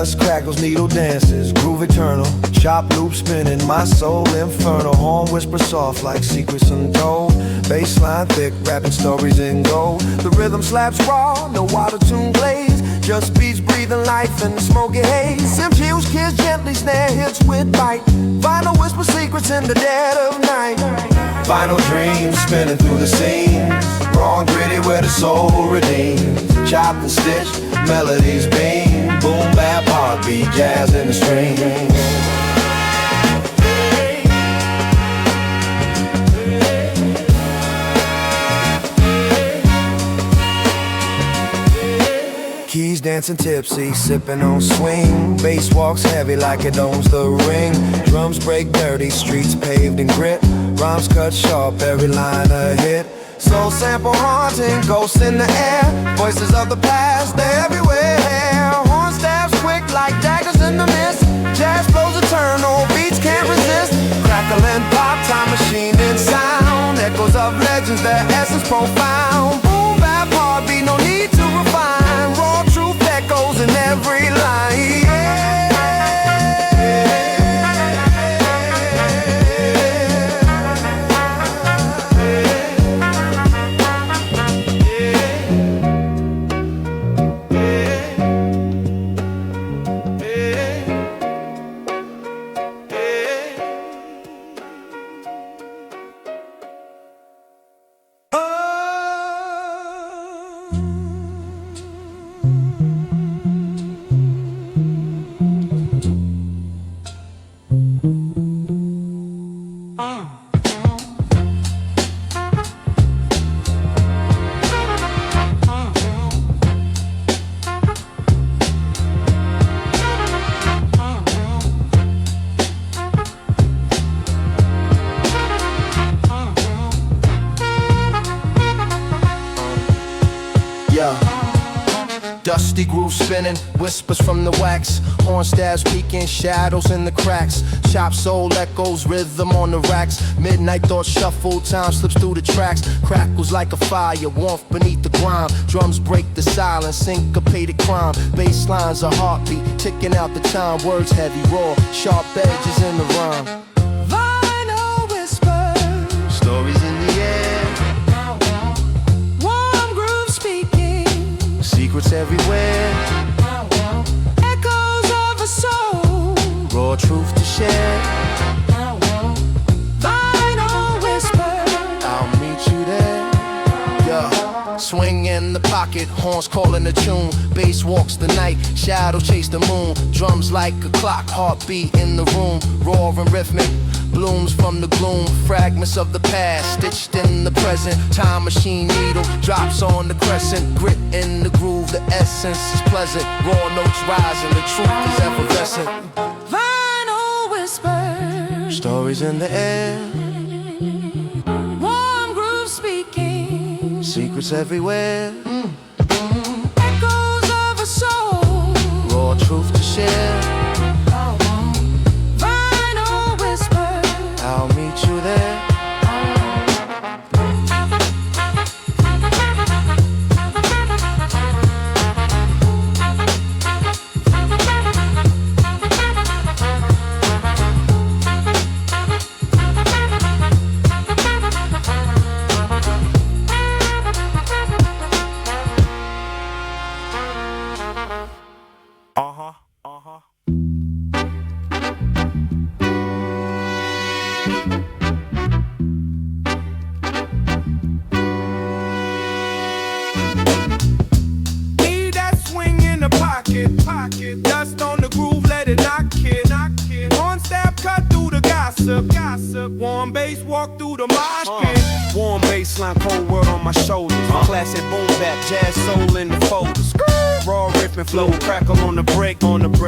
dust crackles, needle dances, groove eternal. Chop loop spinning, my soul infernal. Horn whisper soft like secrets untold. Bassline thick, rapping stories in gold. The rhythm slaps raw, no auto-tune glaze. Just beats breathing life in the smoky haze. Sim chills kiss gently, snare hits with bite. Vinyl whisper secrets in the dead of night. Vinyl dreams spinning through the scenes. Raw and gritty where the soul redeems. Chopped and stitched, melodies beam. Boom bap heartbeat, jazz in the strings. Keys dancing tipsy, sipping on swing. Bass walks heavy like it owns the ring. Drums break dirty, streets paved in grit. Rhymes cut sharp, every line a hit. Soul sample haunting, ghosts in the air. Voices of the past, they're everywhere. Horn stabs quick like daggers in the mist. Jazz flows eternal, beats can't resist. Crackle and pop, time machine in sound. Echoes of legends, their essence profound. Boom bap heartbeat, no need to refine. Raw truth echoes in every line. Dusty groove spinning, whispers from the wax. Horn stabs peeking, shadows in the cracks. Chop soul echoes, rhythm on the racks. Midnight thoughts shuffle, time slips through the tracks. Crackles like a fire, warmth beneath the grime. Drums break the silence, syncopated crime. Bass lines a heartbeat, ticking out the time. Words heavy, raw, sharp edges in the rhyme. Vinyl whispers, Stories in the air, warm groove speaking. secrets everywhere. Echoes of a soul, Raw truth to share. vinyl whispers. I'll meet you there. Yeah. Swing in the pocket, horns calling a tune. Bass walks the night, shadow chase the moon. Drums like a clock, heartbeat in the room. Raw and rhythmic, blooms from the gloom. Fragments of the past, stitched in the present. Time machine needle, drops on the crescent. Grit in the groove, the essence is pleasant. Raw notes rising, the truth is effervescent. Vinyl whispers, Stories in the air, warm groove speaking. secrets everywhere. Echoes of a soul, Raw truth to share. vinyl whispers. I'll meet you there. Need that swing in the pocket. Dust on the groove, let it knock it. One stab cut through the gossip. Warm bass walk through the mosh pit. Warm bass line, cold word on my shoulders. Classic boom bap, jazz soul in the folders. Raw riff and flow, crackle on the break.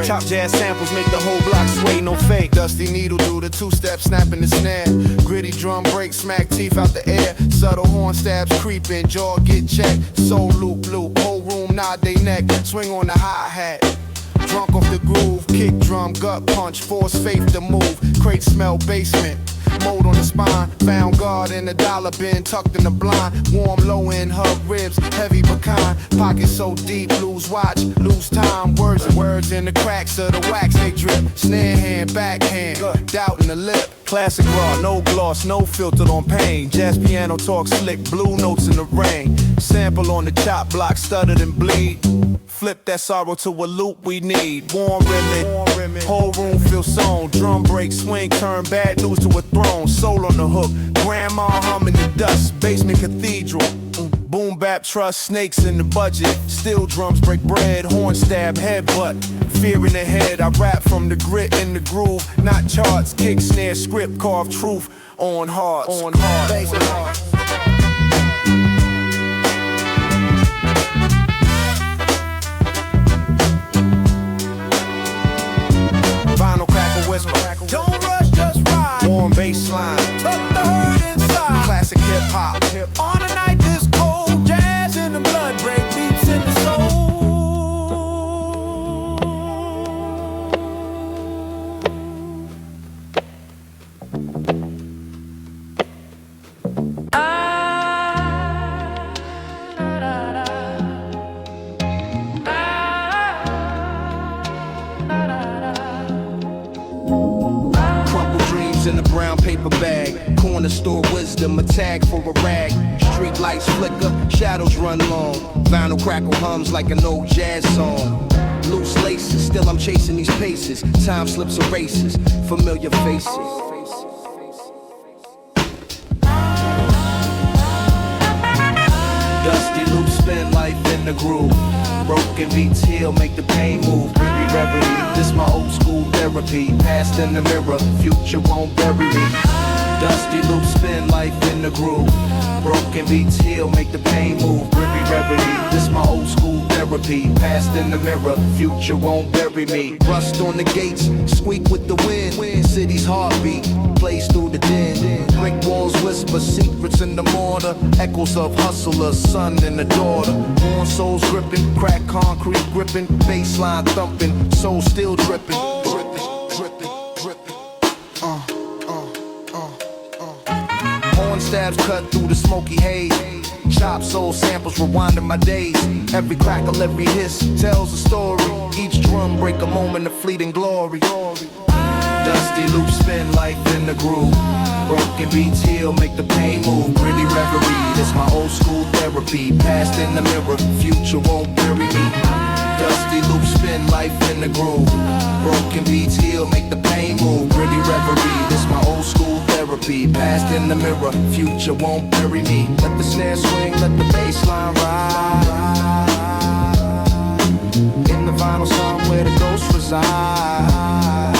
Chop jazz samples, make the whole block sway, no fake. Dusty needle do the two-step, snapping the snare. Gritty drum break, smack teeth out the air. Subtle horn stabs creeping, jaw get checked. Soul loop, whole room nod they neck. Swing on the hi-hat, drunk off the groove. Kick drum, gut punch, force faith to move. Crate smell basement, mold on the spine. Found God in a dollar bin tucked in the blind. Warm low end hub ribs, heavy pecan. Pockets so deep, lose watch, lose time. Words in the cracks of the wax they drip. Snare hand, backhand, doubt in the lip. Classic raw, no gloss, no filtered on pain. Jazz piano talk slick, blue notes in the rain. Sample on the chop block, stuttered and bleed. Flip that sorrow to a loop we need. Warm rimming, whole room feel sewn. Drum break, swing, turn bad news to a throne. Soul on the hook, grandma humming the dust. Basement cathedral, boom bap trust, snakes in the budget. Steel drums break bread, horn stab, headbutt. Fear in the head, I rap from the grit in the groove. Not charts, kick, snare, script, carve truth on hearts. On hearts. Vinyl crackle whisper. Don't rush, just ride. Warm bass line. Tuck the herd inside. Classic hip hop. On a night this cold, jazz in the blood, break beats in the soul. In a brown paper bag, corner store wisdom, a tag for a rag. Street lights flicker, shadows run long. Vinyl crackle hums like an old jazz song. Loose laces, still I'm chasing these paces. Time slips erases, familiar faces. Dusty loop spin life in the groove. Broken beats heal, make the pain move. Really reverie, this my old school therapy. Past in the mirror, future won't bury me. Dusty loop spin life in the groove. Broken beats heal, make the pain move. Really reverie, this my old school therapy. Past in the mirror, future won't bury me. Rust on the gates, squeak with the wind. City's heartbeat plays through the din. Brick walls whisper secrets in the mortar. Echoes of hustlers, son and a daughter. Born souls gripping, crack concrete gripping. Bassline thumping, soul still dripping. Horn stabs cut through the smoky haze. Chop soul samples rewinding my days. Every crackle, every hiss tells a story. Each drum break a moment of fleeting glory. Dusty loop spin life in the groove. Broken beats heal, make the pain move. Pretty reverie, this my old school therapy. Past in the mirror, future won't bury me. Dusty loop spin life in the groove. Broken beats heal, make the pain move. Pretty reverie, this my old school therapy. Past in the mirror, future won't bury me. Let the snare swing, let the bass line ride. In the vinyl song where the ghosts reside.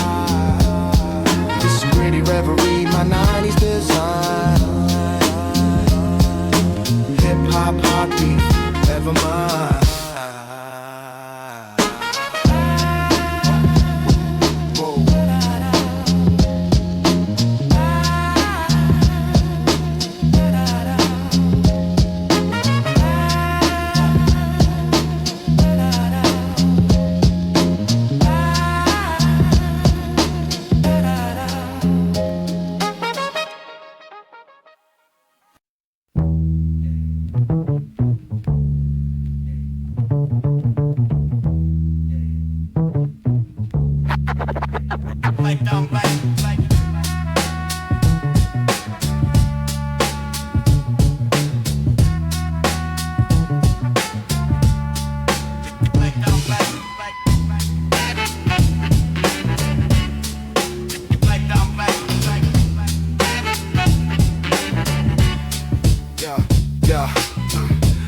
This gritty reverie, my 90s design. Hip-hop, heartbeat, ever mine.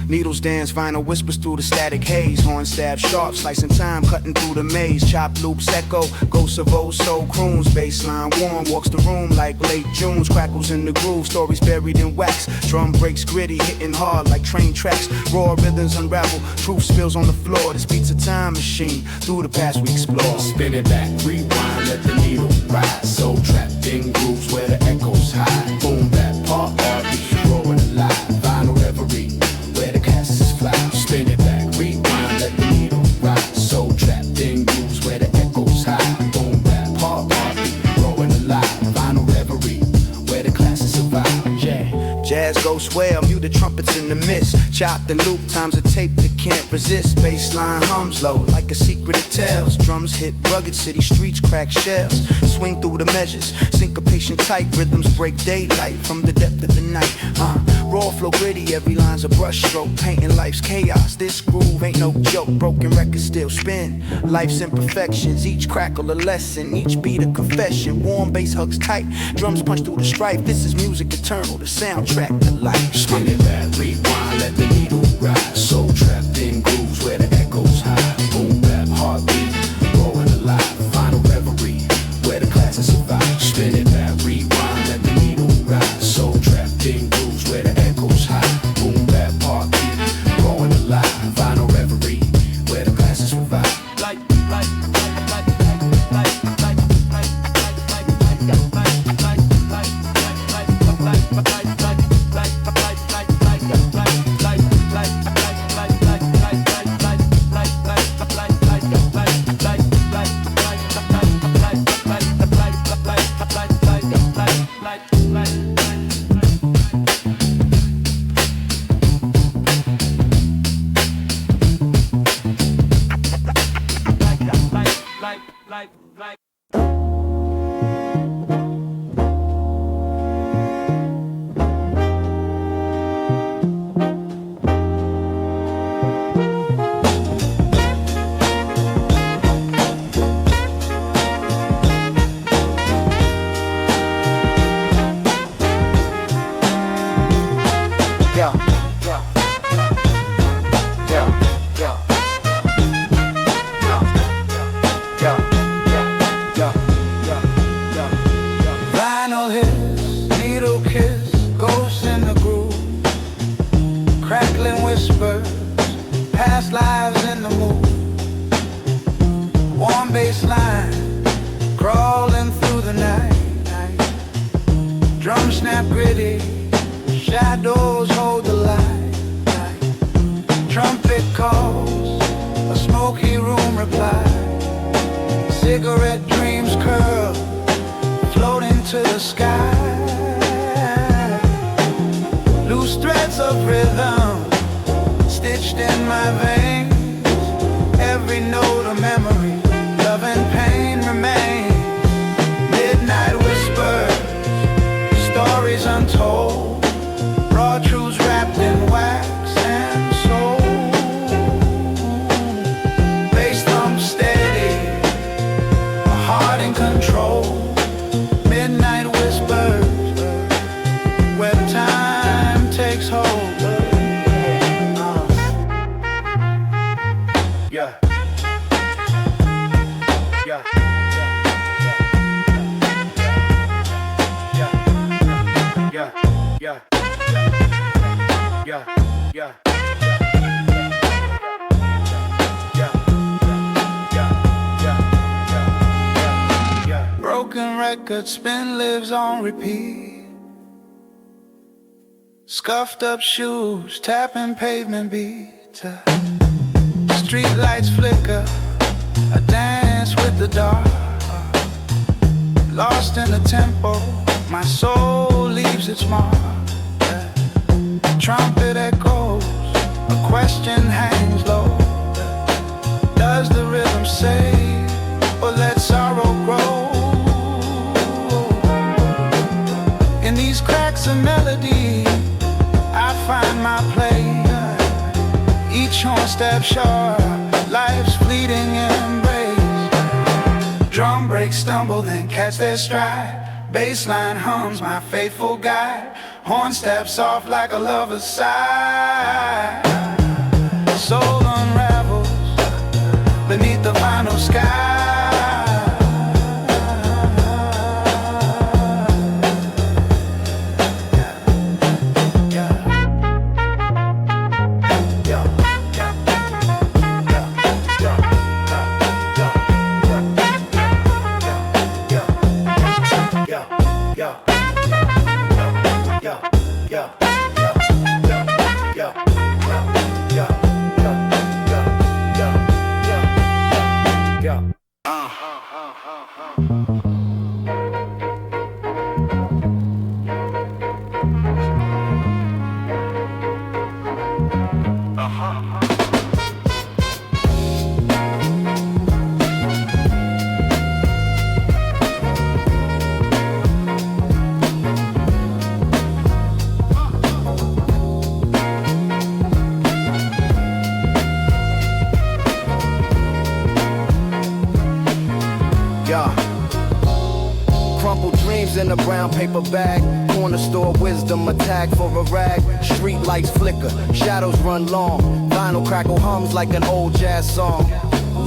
Needles dance, vinyl whispers through the static haze. Horn stab sharp, slicing time, cutting through the maze. Chop loops echo, ghosts of old soul croons. Baseline warm, walks the room like late June's. Crackles in the groove, stories buried in wax. Drum breaks gritty, hitting hard like train tracks. Raw rhythms unravel, truth spills on the floor. This beat's a time machine, through the past we explore. Spin it back, rewind, let the needle ride. Soul trapped in grooves where the echoes hide. Boom, bap, pop, heartbeat, roaring alive. Vinyl reverie, where the castles fly. Spin it back, rewind, let the needle ride. Soul trapped in grooves where the echoes hide. Boom, bap, pop, heartbeat, roaring alive. Vinyl reverie, Jazz goes swell, mute the trumpets in the mist. Chopped and loop times a tape that can't resist. Bassline hums low like a secret it tells. Drums hit rugged city streets, crack shells. Swing through the measures, syncopation tight. Rhythms break daylight from the depth of the night. Raw flow gritty, every line's a brush stroke. Painting life's chaos, this groove ain't no joke. Broken records still spin, life's imperfections. Each crackle a lesson, each beat a confession. Warm bass hugs tight, drums punch through the strife. This is music eternal, the soundtrack to life. Spin it back, rewind, let the needle ride. Soul trapped in grooves where the echoes high. Boom bap, heartbeat, rolling alive. Final reverie, where the classes survive. Spin it back, rewind, let the needle ride. Soul trapped in grooves where the echoes high. Boom bap, heartbeat, rolling alive. Final reverie, where the classes survive. Vinyl hits, needle kiss, ghosts in the groove. Crackling whispers, past lives in the mood. Warm bass line, crawling through the night. Drum snap gritty, shadows hold the light. Trumpet calls, a smoky room replies. Cigarette dreams curl, floating to the sky. Loose threads of rhythm, stitched in my veins. Every note a memory, love and pain remain. Midnight whispers, stories untold. Raw truths wrapped in wax and soul. Bass thump steady, a heart in control. Midnight whispers, where time takes hold. Yeah. Yeah. Yeah. Yeah. Yeah. Yeah. Yeah. Broken record spin lives on repeat. Scuffed up shoes, tapping pavement beats. Street lights flicker, I dance with the dark. Lost in the tempo, my soul leaves its mark. Trumpet echoes, a question hangs low. Does the rhythm say, or let sorrow grow? In these cracks of melody, I find my place. Each horn step sharp, life's fleeting embrace. Drum breaks stumble, then catch their stride. Bassline hums, my faithful guide. Horn steps off like a lover's sigh. Soul unravels beneath the vinyl sky. in a brown paper bag. Corner store wisdom, a tag for a rag. Street lights flicker, shadows run long. Vinyl crackle hums like an old jazz song.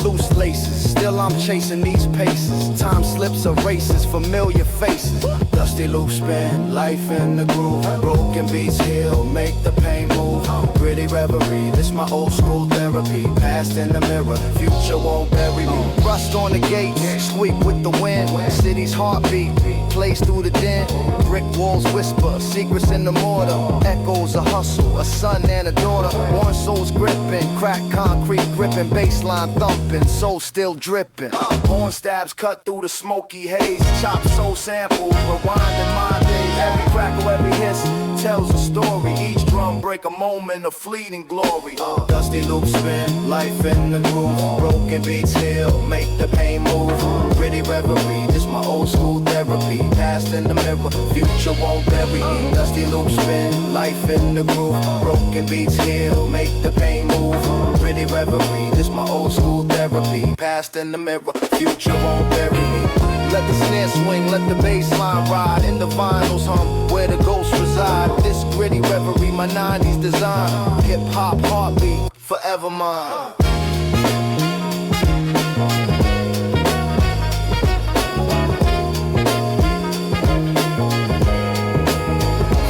Loose laces, still I'm chasing these paces. Time slips, erases familiar faces. Dusty loop spin, life in the groove. Broken beats heal, make the pain move. Gritty reverie, this my old school therapy. Past in the mirror, future won't bury me. Rust on the gates, squeak with the wind. City's heartbeat, plays through the dent. Brick walls whisper, secrets in the mortar. Echoes a hustle, a son and a daughter. One soul's gripping, crack concrete gripping. Baseline thumping, soul still dripping. Horn stabs cut through the smoky haze. Chop soul samples, rewinding my days. Every crackle, every hiss tells a story. Each drum break a moment of fleeting glory. Dusty loop spin, life in the groove. Broken beats heal, make the pain move. Gritty reverie, this my old school therapy. Past in the mirror, future won't bury me. Dusty loop spin, life in the groove. Broken beats heal, make the pain move. Gritty reverie, this my old school therapy. Past in the mirror, future won't bury me. Let the snare swing, let the bass line ride. In the vinyls hum, where the ghosts reside. This gritty reverie, my 90s design. Hip-hop heartbeat, forever mine.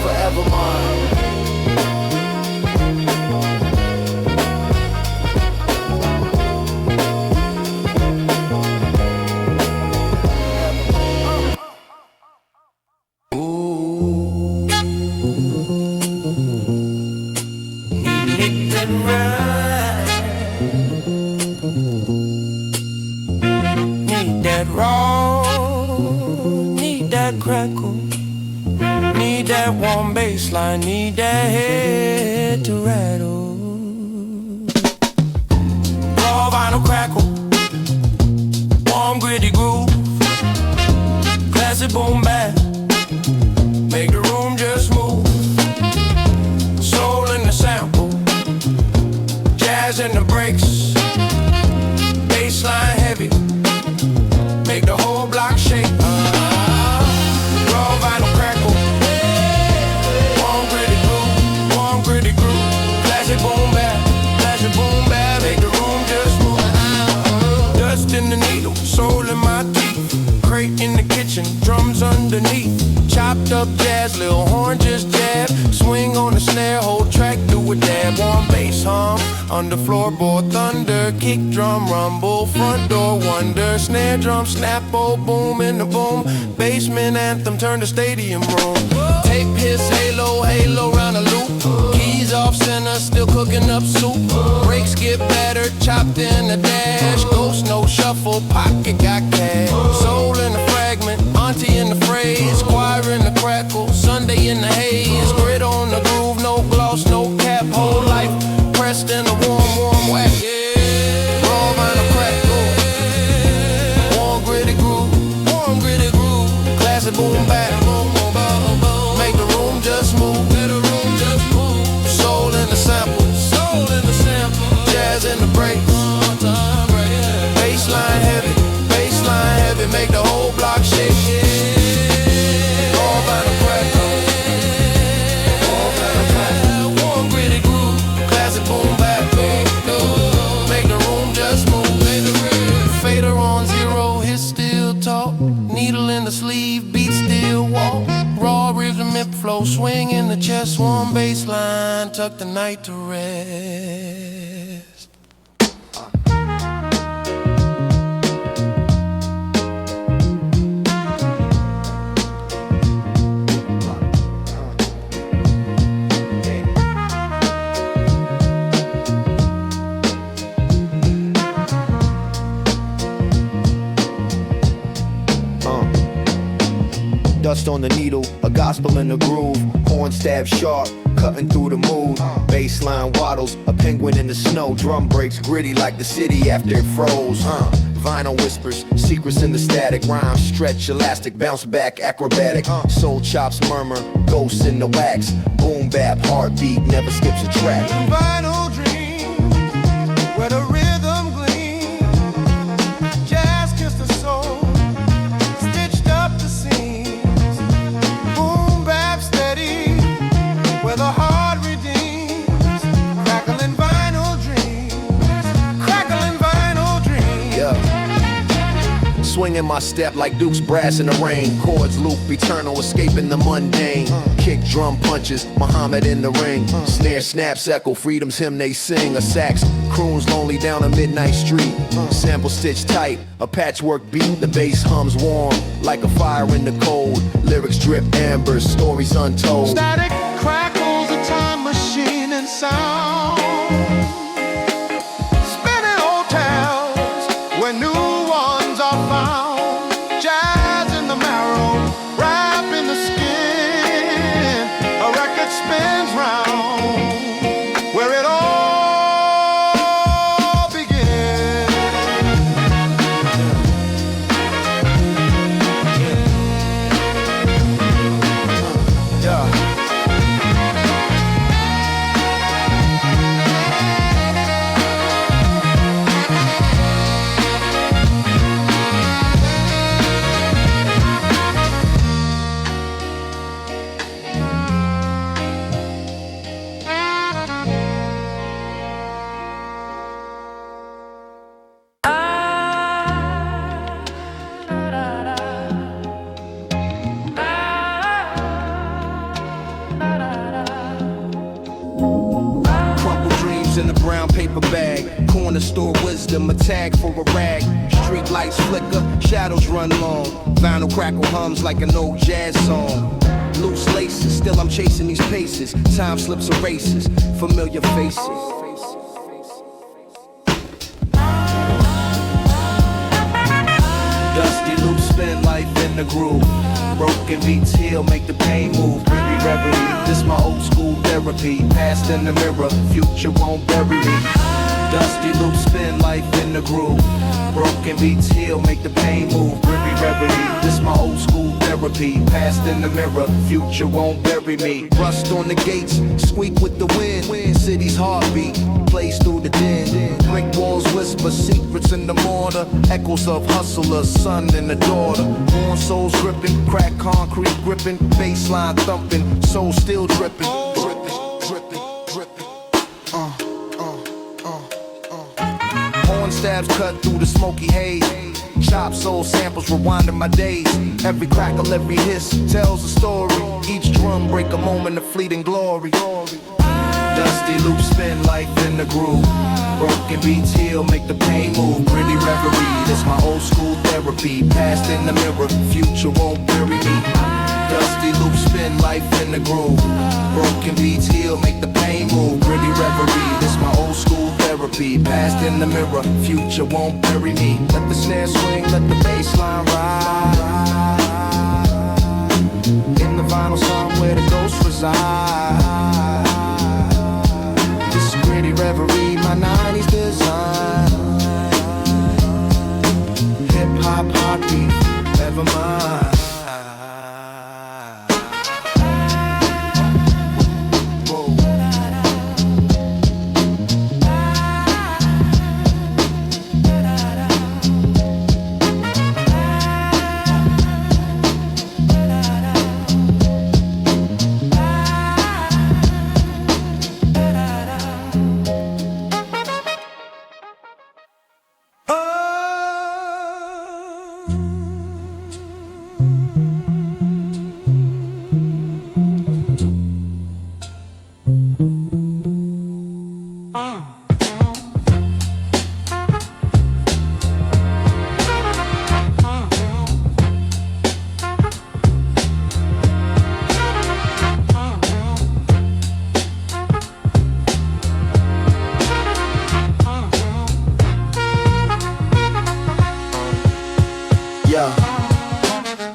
Forever mine. Need that raw, need that crackle, need that warm bassline, need that head to rattle. Raw vinyl crackle, warm gritty groove, classic boom bap, make the room just move. Soul in the sample, jazz in the breaks, bassline heavy, make the whole block shake. Raw vinyl crackle, warm gritty groove, classic boom bap, make the room just move. Dust in the needle, soul in my teeth, crate in the kitchen, drums underneath. Chopped up jazz, little horn just jab. Swing on the snare, hold track, do a dab. Warm bass hum, under floorboard thunder. Kick drum rumble, front door wonder. Snare drum snap, oh boom in the boom. Basement anthem, turn the stadium room. Tape hiss, halo, halo round a loop. Keys off center, still cooking up soup. Brakes get battered, chopped in the dash. Ghost no shuffle, pocket got cash. Soul in the fragment, auntie in the phrase. Choir in the crackle, Sunday in the haze. Grit on the groove, no gloss, no cap. Whole life pressed in a warm wax. Raw vinyl crackle, warm gritty groove, classic boom bap, make the room just move. Soul in the sample, jazz in the breaks, bassline heavy, make the whole block shake. Raw vinyl crackle, warm gritty groove, classic boom bap, make the room just move. Fader on zero, hit still talk, needle in the sleeve, beat still walk. Raw rhythmic flow, swing in the chest, warm bassline, tuck the night to rest. Dust on the needle, a gospel in the groove. Horn stab sharp, cutting through the mood. Bassline waddles, a penguin in the snow. Drum breaks gritty like the city after it froze. Vinyl whispers, secrets in the static. Rhymes stretch, elastic, bounce back, acrobatic. Soul chops murmur, ghosts in the wax. Boom bap, heartbeat, never skips a track. Vinyl dreams, where the rhythm gleams. Jazz kissed the soul, stitched up the seams. swinging my step like Duke's brass in the rain. Chords loop, eternal, escaping the mundane. Kick drum punches, Muhammad in the ring. Snare snaps echo, freedom's hymn they sing. A sax croons lonely down a midnight street. Sample stitched tight, a patchwork beat. The bass hums warm, like a fire in the cold. Lyrics drip ambers, stories untold. Static crackles, a time machine and sound. Spinning old tales where new ones are found. Jazz in the marrow, rap in the skin. A record spins round where it all begins. Yeah. Crumpled dreams in a brown paper bag. Corner store wisdom, a tag for a rag. Street lights flicker, shadows run long. Vinyl crackle hums like an old jazz song. Loose laces, still I'm chasing these paces. Time slips erases, familiar faces. Dusty loops spin life in the groove. Broken beats heal, make the pain move. Really reverie, this my old school therapy. Past in the mirror, future won't bury me. Dusty loops spin life in the groove. Broken beats heal, make the pain move. Really reverie, this my old school therapy. Past in the mirror, future won't bury me. Rust on the gates, squeak with the wind. City's heartbeat plays through the din. Brick walls whisper secrets in the mortar. Echoes of hustlers, son and a daughter. Born souls gripping, crack concrete gripping. Baseline thumping, soul still dripping. Horn stabs cut through the smoky haze. Chop soul samples rewinding my days. Every crackle, every hiss tells a story. Each drum break a moment of fleeting glory. Dusty loops spin life in the groove. Broken beats heal, make the pain move. Gritty reverie, this my old school therapy. Past in the mirror, future won't bury me. Dusty loops spin life in the groove. Broken beats heal, make the pain move. Gritty reverie, this my old school therapy. Past in the mirror, future won't bury me. Let the snare swing, let the bass line ride. In the vinyl somewhere the ghosts reside. This gritty reverie, my 90s design. Hip-hop heartbeat, never mind.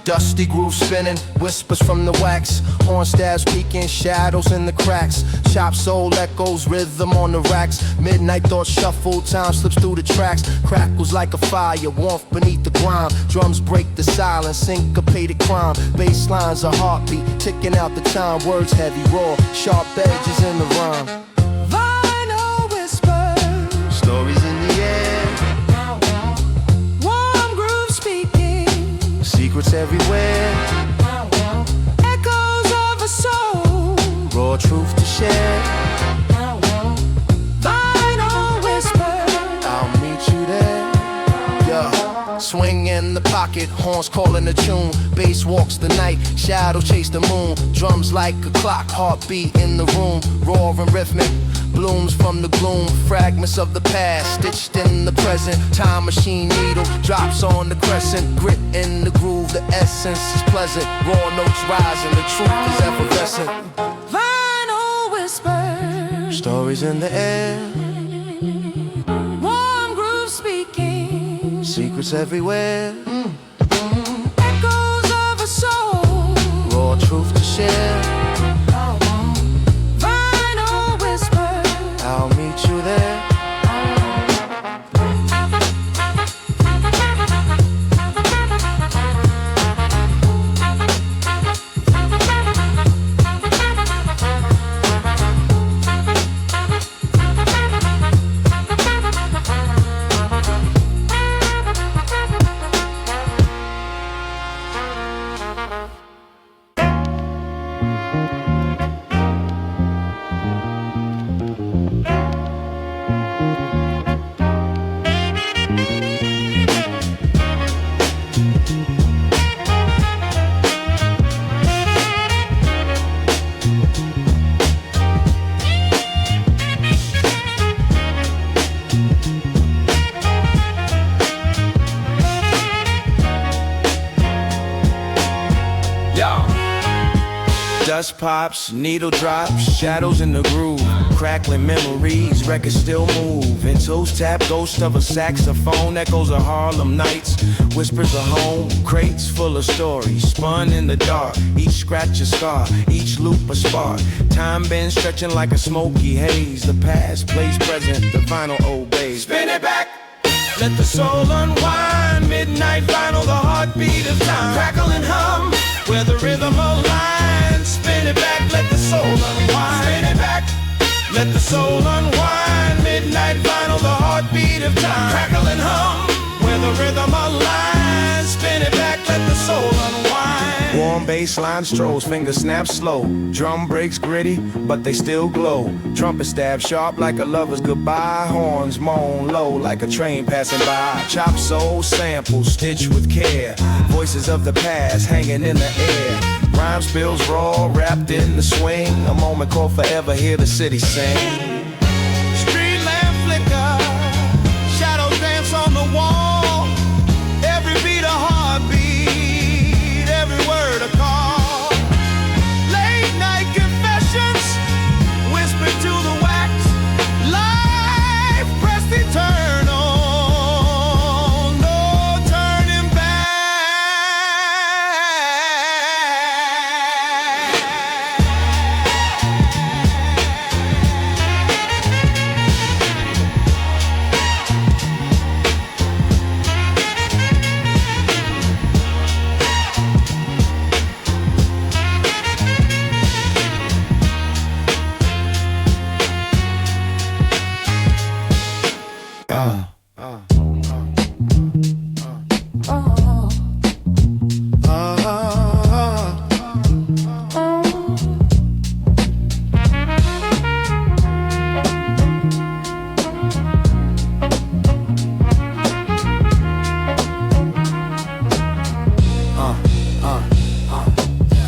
Dusty groove spinning, whispers from the wax. Horn stabs peeking, shadows in the cracks. Chop soul echoes, rhythm on the racks. Midnight thoughts shuffle, time slips through the tracks. Crackles like a fire, warmth beneath the grime. Drums break the silence, syncopated crime. Bass lines a heartbeat, ticking out the time. Words heavy, raw, sharp edges in the rhyme. Vinyl whispers, Stories in the air, warm groove speaking, secrets everywhere. echoes of a soul. Raw truth to share. Vinyl whispers, I'll meet you there. Yeah, swing in the pocket, horns calling the tune. Bass walks the night, shadow chase the moon. Drums like a clock, heartbeat in the room. Raw and rhythmic, blooms from the gloom. Fragments of the past, stitched in the present. Time machine needle, drops on the crescent. Grit in the groove, the essence is pleasant. Raw notes rising, the truth is effervescent. Vinyl whispers, Stories in the air, warm groove speaking, secrets everywhere. echoes of a soul. Raw truth to share, Vinyl whispers, I'll meet you there. Dust pops, needle drops, shadows in the groove, crackling memories, records still move. And toes tap, ghost of a saxophone, echoes of Harlem nights, whispers of home, crates full of stories, spun in the dark. Each scratch a scar, each loop a spark. Time been stretching like a smoky haze. The past plays present, the vinyl obeys. Spin it back, let the soul unwind. Midnight vinyl, the heartbeat of time. Crackle and hum, where the rhythm aligns. Spin it back, let the soul unwind. Spin it back, let the soul unwind. Midnight vinyl, the heartbeat of time. Crackle and hum, where the rhythm aligns. Spin it back, let the soul unwind. Warm bass line strolls, fingers snap slow. Drum breaks gritty, but they still glow. Trumpet stab sharp like a lover's goodbye. Horns moan low like a train passing by. Chop soul samples stitched with care. Voices of the past hanging in the air. Rhyme spills raw, wrapped in the swing. A moment called forever, hear the city sing. Street lamp flicker, shadows dance on the wall. Every beat a heartbeat, every word a call. Late night confessions, whispered to the wax. Life pressed eternal.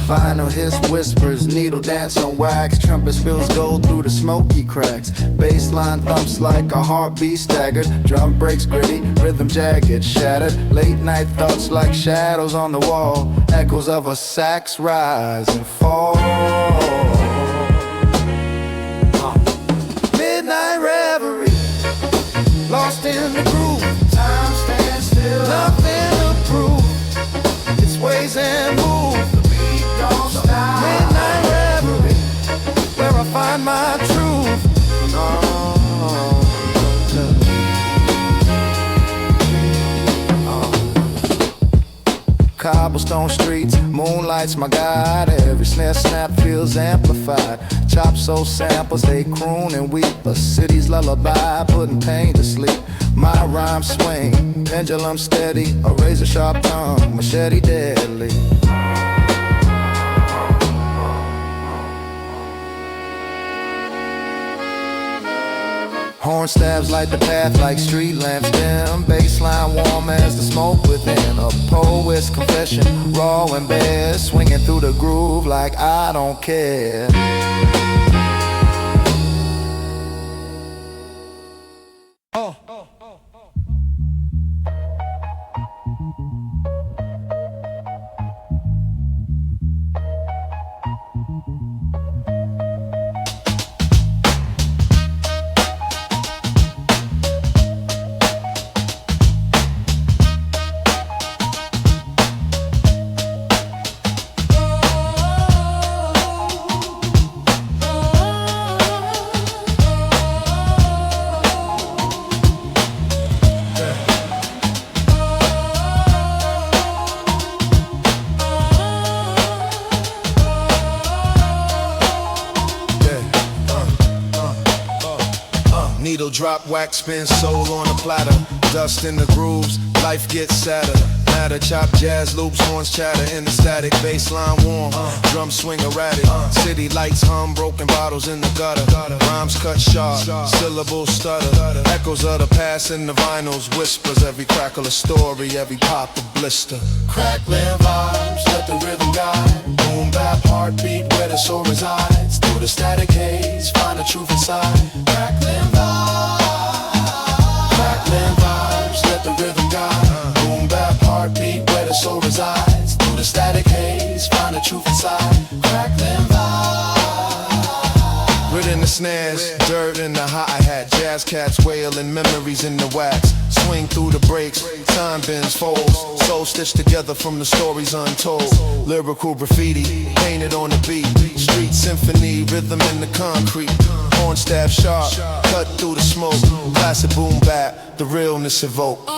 Vinyl hiss whispers, needle dance on wax. Trumpet spills gold through the smoky cracks. Bassline thumps like a heartbeat staggered. Drum breaks gritty, rhythm jagged, shattered. Late night thoughts like shadows on the wall. Echoes of a sax rise and fall. Midnight reverie, lost in the groove. Time stands still, nothing to prove. It sways and moves. Midnight reverie, where I find my truth. Cobblestone streets, moonlight's my guide. Every snare snap feels amplified. Chop soul samples, they croon and weep. A city's lullaby, putting pain to sleep. My rhyme swing, pendulum steady. A razor sharp tongue, machete deadly. Horn stabs light the path like street lamps dim. Baseline warm as the smoke within. A poet's confession, raw and bare. Swinging through the groove like I don't care. Needle drop, wax spin, soul on a platter. Dust in the grooves, life gets sadder. Matter, chop jazz loops, horns chatter in the static. Baseline warm, drums swing erratic. City lights hum, broken bottles in the gutter. Rhymes cut sharp, syllables stutter. Echoes of the past in the vinyls, whispers. Every crackle a story, every pop a blister. Crackling vibes, let the rhythm guide. Boom bap heartbeat where the soul resides. Through the static haze, find the truth inside. Crackling vibes, let the rhythm guide. Boom bap heartbeat where the soul resides. Through the static haze, find the truth inside. Crackling vibes. Written the snares, dirt in the hi-hat. Jazz cats wailing, memories in the wax. Swing through the breaks, time bends, folds. Soul stitched together from the stories untold. Lyrical graffiti, painted on the beat. Street symphony, rhythm in the concrete. Horn stab sharp, cut through the smoke. Classic boom bap, the realness evoked.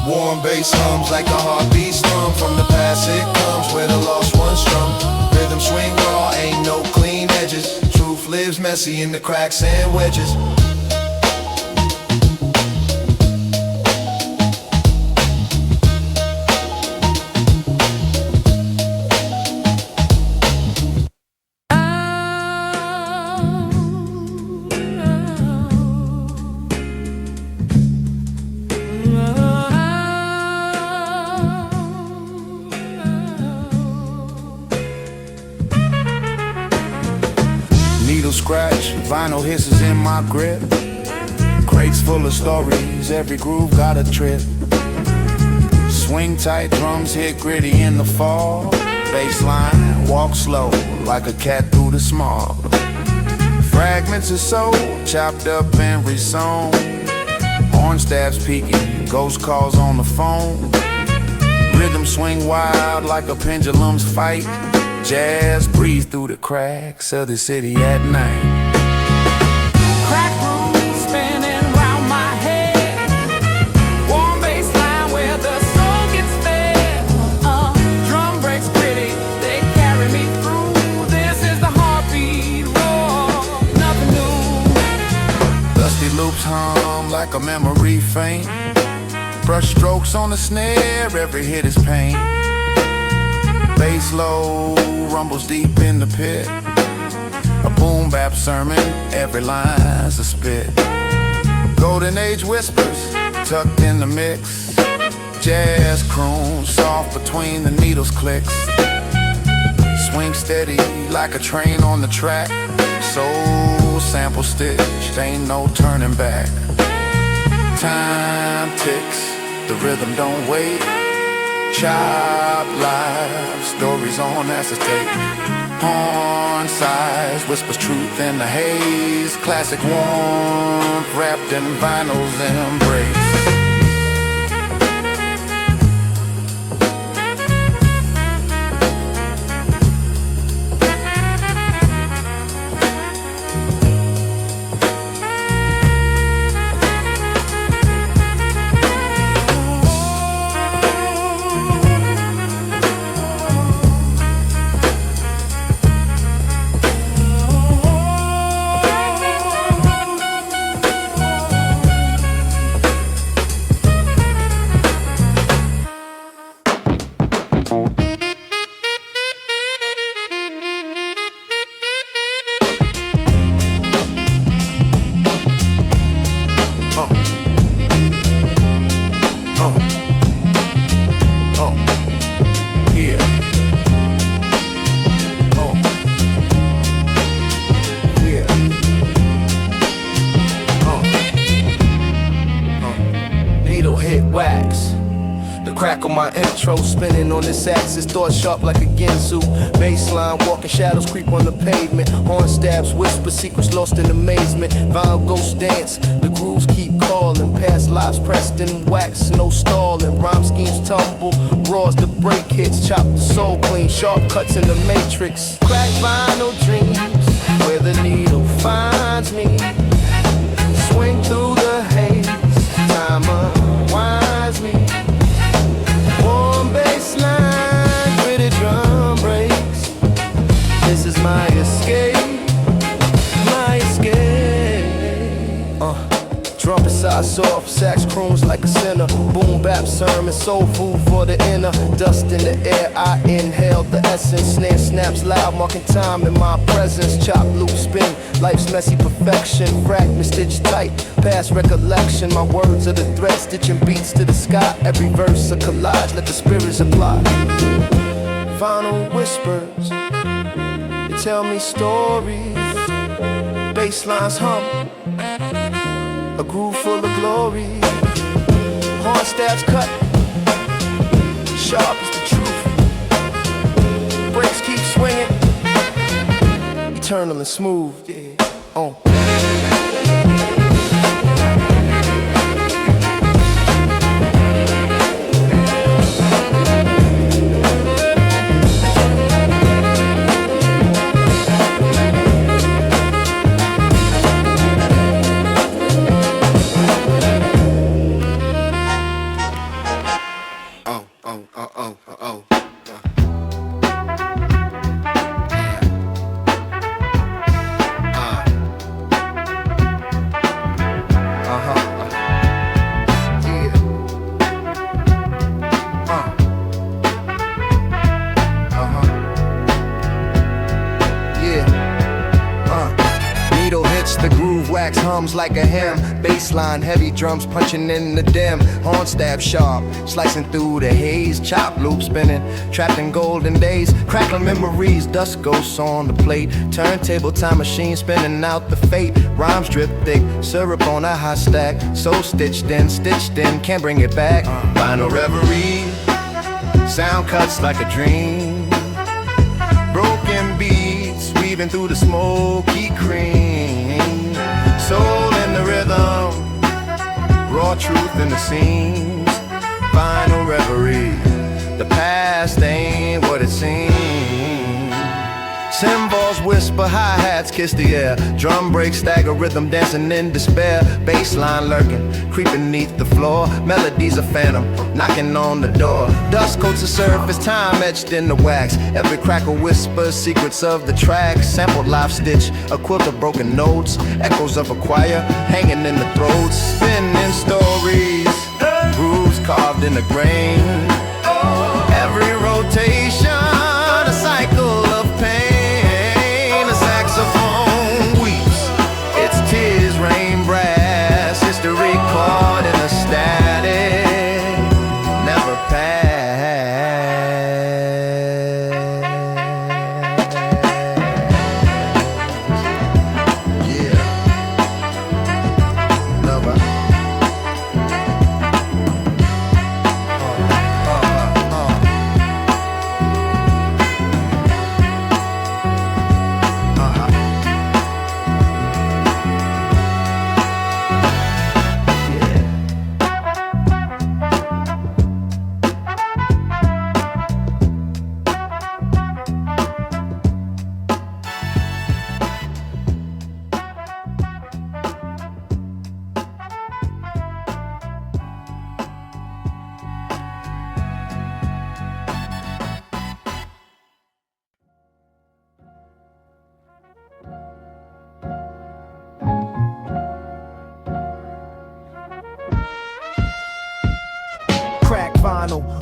Warm bass hums like a heartbeat strum. From the past it comes where the lost ones strum. Rhythm swing raw, ain't no clean edges. Truth lives messy in the cracks and wedges. Scratch, vinyl hisses in my grip. Crates full of stories, every groove got a trip. Swing tight, drums hit gritty in the fall. Bassline, walk slow, like a cat through the smog. Fragments of soul, chopped up and resewn. Horn stabs peaking, ghost calls on the phone. Rhythm swing wild like a pendulum's fight. Jazz breathe through the cracks of the city at night. Crack room spinning round my head. Warm bass line where the soul gets fed. Drum breaks pretty, they carry me through. This is the heartbeat roar, nothing new. Dusty loops hum like a memory faint. Brush strokes on the snare, every hit is pain. Bass low, rumbles deep in the pit. A boom bap sermon, every line's a spit. Golden age whispers, tucked in the mix. Jazz croons, soft between the needles clicks. Swing steady like a train on the track. Soul sample stitched, ain't no turning back. Time ticks, the rhythm don't wait. Chop live, stories on acetate. Horn size, whispers truth in the haze. Classic warmth wrapped in vinyl's embrace. needle hit wax. The crack on my intro spinning on this axis, thought sharp like a Ginsu. Baseline, walking shadows creep on the pavement. Horn stabs, whisper, secrets lost in amazement. Vinyl ghost dance, the grooves keep calling. Past lives pressed in wax, no stalling. Rhyme schemes tumble, raws the break hits. Chop the soul clean, sharp cuts in the matrix. Crack vinyl dreams, where the needle finds me. Swing through the haze, time unwinds me. Warm bassline, pretty drum breaks. This is my escape, my escape. Trumpet side soft, sax croons like a sinner. Boom bap sermon, soul food for the inner. Dust in the air, I inhale the essence. Snare snaps loud, marking time in my presence. Chop, loop, spin, life's messy perfection. Fragment stitched tight, past recollection. My words are the thread, stitching beats to the sky. Every verse a collage, let the spirits apply. Final whispers, they tell me stories. Basslines hum, a groove full of glory. Horn stabs cut, sharp as the truth. Breaks keep swinging, eternal and smooth. Hums like a hymn, bassline heavy, drums punching in the dim. Horn stab sharp, slicing through the haze. Chop loop spinning, trapped in golden days. Crackling memories, dust ghosts on the plate. Turntable time machine spinning out the fate. Rhymes drip thick, syrup on a high stack. So stitched in, can't bring it back. Vinyl reverie, sound cuts like a dream. Broken beats, weaving through the smoky cream. Soul in the rhythm, raw truth in the seams. Final reverie, the past ain't what it seems. Cymbals whisper, hi-hats kiss the air. Drum breaks, stagger rhythm dancing in despair. Bassline lurking, creeping neath the floor. Melodies a phantom, knocking on the door. Dust coats the surface, time etched in the wax. Every crackle whispers secrets of the track. Sampled live stitch, a quilt of broken notes. Echoes of a choir, hanging in the throats. Spinning stories, grooves carved in the grain. Every rotation, a cycle of pain. Saxophone weeps, its tears rain brass. History caught in a static, never pass. Yeah, never.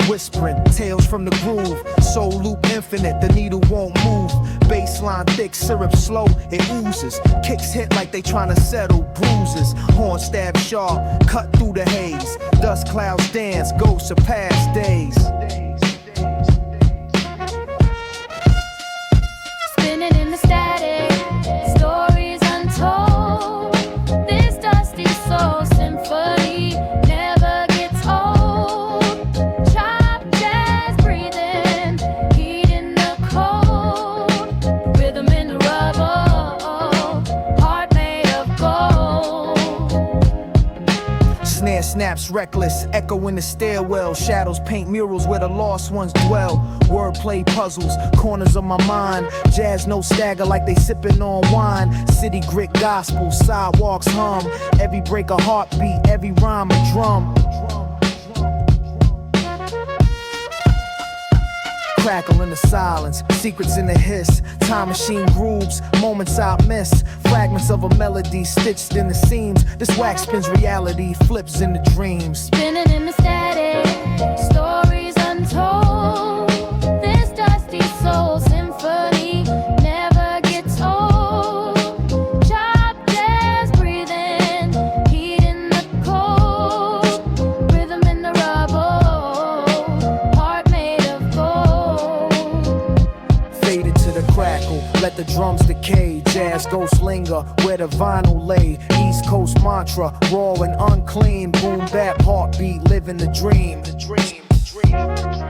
Whispering, tales from the groove. Soul loop infinite, the needle won't move. Bassline thick, syrup slow, it oozes. Kicks hit like they tryna settle bruises. Horn stab sharp, cut through the haze. Dust clouds dance, ghosts of past days. Spinning in the static, stories untold. This dusty soul symphony never gets raps reckless, echo in the stairwell. Shadows paint murals where the lost ones dwell. Wordplay puzzles, corners of my mind. Jazz no stagger like they sipping on wine. City grit gospel, sidewalks hum. Every break a heartbeat, every rhyme a drum. Crackle in the silence, secrets in the hiss. Time machine grooves, moments I miss. Fragments of a melody stitched in the seams. This wax spins reality, flips in the dreams. Spinning in the static, stories untold. This dusty soul symphony never gets old. Chop jazz breathing, heat in the cold. Rhythm in the rubble, heart made of gold. Faded to the crackle, let the drums decay. Jazz ghosts linger where the vinyl lay. East Coast mantra, raw and unclean. Boom bap heartbeat, living the dream. The dream, the dream.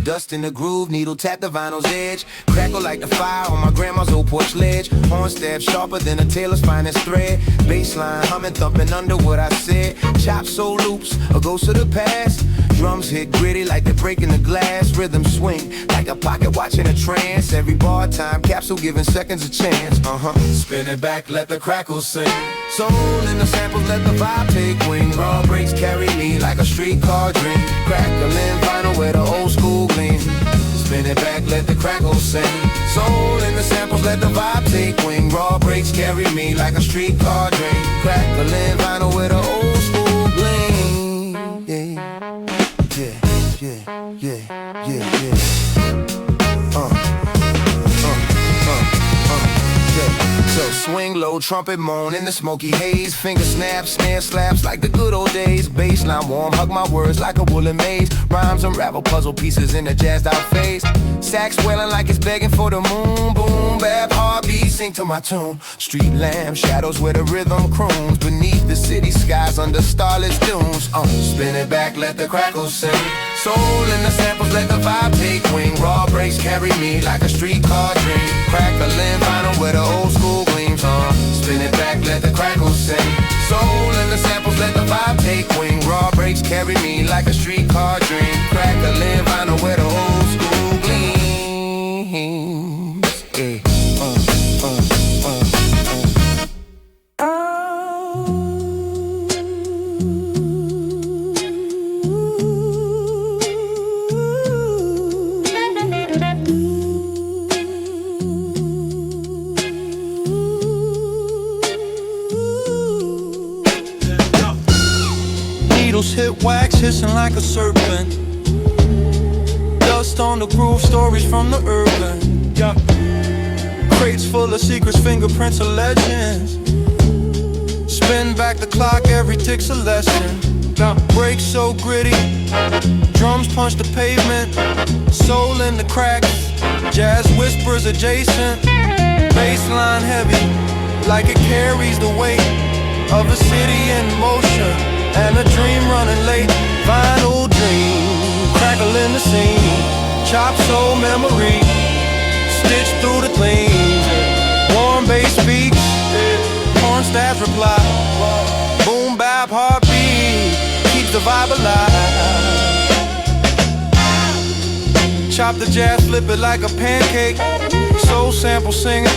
Dust in the groove, needle tap the vinyl's edge. Crackle like the fire on my grandma's old porch ledge. Horn stab sharper than a tailor's finest thread. Bassline humming, thumping under what I said. Chop soul loops, a ghost of the past. Drums hit gritty like they're breaking the glass. Rhythm swing like a pocket watching a trance. Every bar time capsule giving seconds a chance. Spin it back, let the crackle sing. Soul in the samples, let the vibe take wing. Raw breaks carry me like a streetcar dream. Crackling vinyl where the old school gleam. Spin it back, let the crackle sing. Soul in the samples, let the vibe take wing. Raw breaks carry me like a streetcar dream. Crackling vinyl where the old school gleam. Yeah. So swing low, trumpet moan in the smoky haze. Finger snaps, snare slaps like the good old days. Bassline warm, hug my words like a woolen maze. Rhymes unravel puzzle pieces in a jazzed out phase. Sax swelling like it's begging for the moon. Boom, bap, heartbeat, sing to my tune. Street lamp, shadows where the rhythm croons. Beneath the city skies under starless dunes. Spin it back, let the crackle sing. Soul in the samples, let the vibe take wing. Raw breaks carry me like a streetcar dream. Crackling vinyl where the old school gleams. Spin it back, let the crackle sing. Soul in the samples, let the vibe take wing. Raw breaks carry me like a streetcar dream. Crackling vinyl where the old school gleams. Yeah. Hit wax hissing like a serpent. Dust on the groove, stories from the urban. Crates full of secrets, fingerprints of legends. Spin back the clock, every tick's a lesson. Breaks so gritty, drums punch the pavement. Soul in the cracks, jazz whispers adjacent. Bassline heavy, like it carries the weight of a city in motion. And a dream running late, vinyl dream, crackle in the scene, chop soul memory, stitched through the clean. Warm bass speaks, horn stabs reply, boom bap heartbeat, keeps the vibe alive. Chop the jazz, flip it like a pancake, soul sample singing,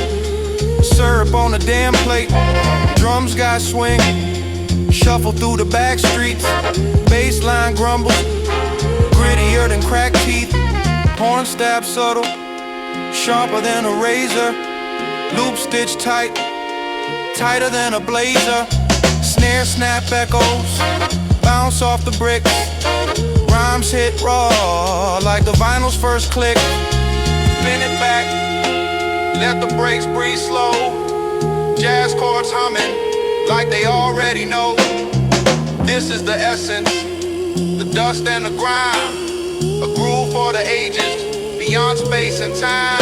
syrup on a damn plate, drums got swing. Shuffle through the back streets, bassline grumbles, gritty Funnier than crack teeth, horn stab subtle, sharper than a razor, loop stitch tight, tighter than a blazer. Snare snap echoes, bounce off the bricks. Rhymes hit raw like the vinyl's first click. Spin it back, let the brakes breathe slow. Jazz chords humming like they already know. This is the essence, the dust and the grime, a groove for the ages, beyond space and time.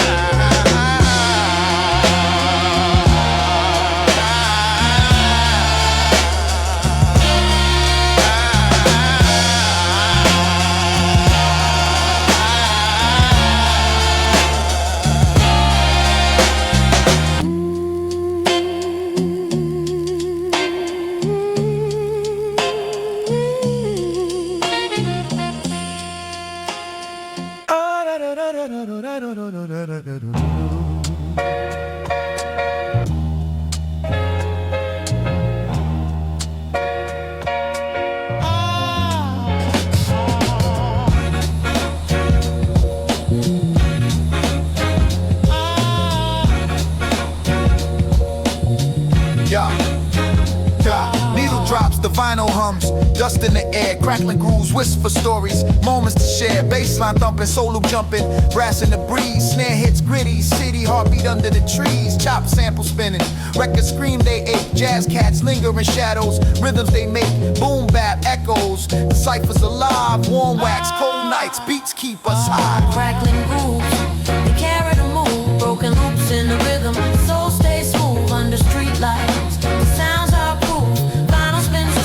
Needle drops, the vinyl hums, dust in the air, crackling grooves, whisper stories, moments to share, bassline thumping, soul loop jumping, brass in the breeze, snare hits gritty, city heartbeat under the trees, chop sample spinning, records scream they ache, jazz cats linger in shadows, rhythms they make, boom bap echoes, the ciphers alive, warm wax, cold nights, beats keep us high. Crackling grooves, they carry the move, broken loops in the rhythm, soul stays smooth under street lights. The sounds are proof, vinyl spins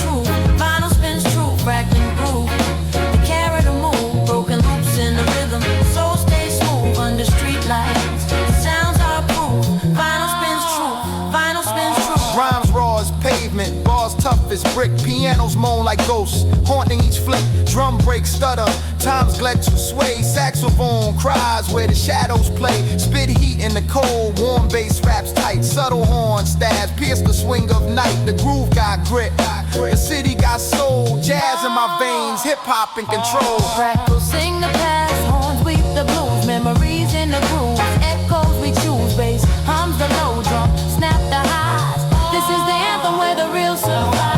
true, crackling groove. They carry the move, broken loops in the rhythm, soul stays smooth under street lights. The sounds are proof, vinyl spins true. Rhymes raw as pavement, bars tough as brick, pianos moan like ghosts, haunting each flick, drum break stutter, times glad to sway, saxophone cries where the shadows play, spit heat in the cold, warm bass raps tight, subtle horn stabs, pierce the swing of night, the groove got grit, the city got soul, jazz in my veins, hip-hop in control. Crackles sing the past, horns weep the blues, memories in the grooves, echoes we choose, bass hums the low, drum snap the highs. This is the anthem where the real survive.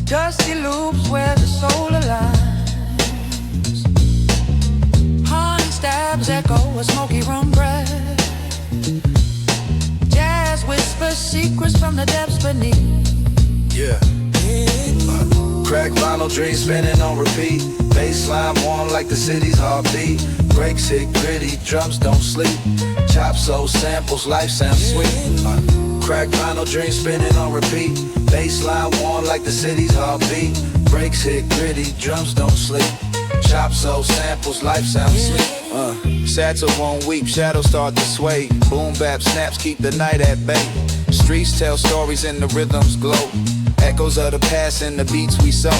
Dusty loops where the soul aligns. Horn stabs echo a smoky room breath. Jazz whispers secrets from the depths beneath. Yeah. Crack vinyl dreams spinning on repeat. Bassline warm like the city's heartbeat. Breaks hit gritty, drums don't sleep. Chop soul samples, life sounds sweet. Crack vinyl dreams spinning on repeat. Bassline warm like the city's heartbeat. Breaks hit gritty, drums don't sleep. Chop soul samples, life sounds sweet. Satchel won't weep, shadows start to sway. Boom bap snaps keep the night at bay. Streets tell stories and the rhythms glow. Echoes of the past and the beats we sow.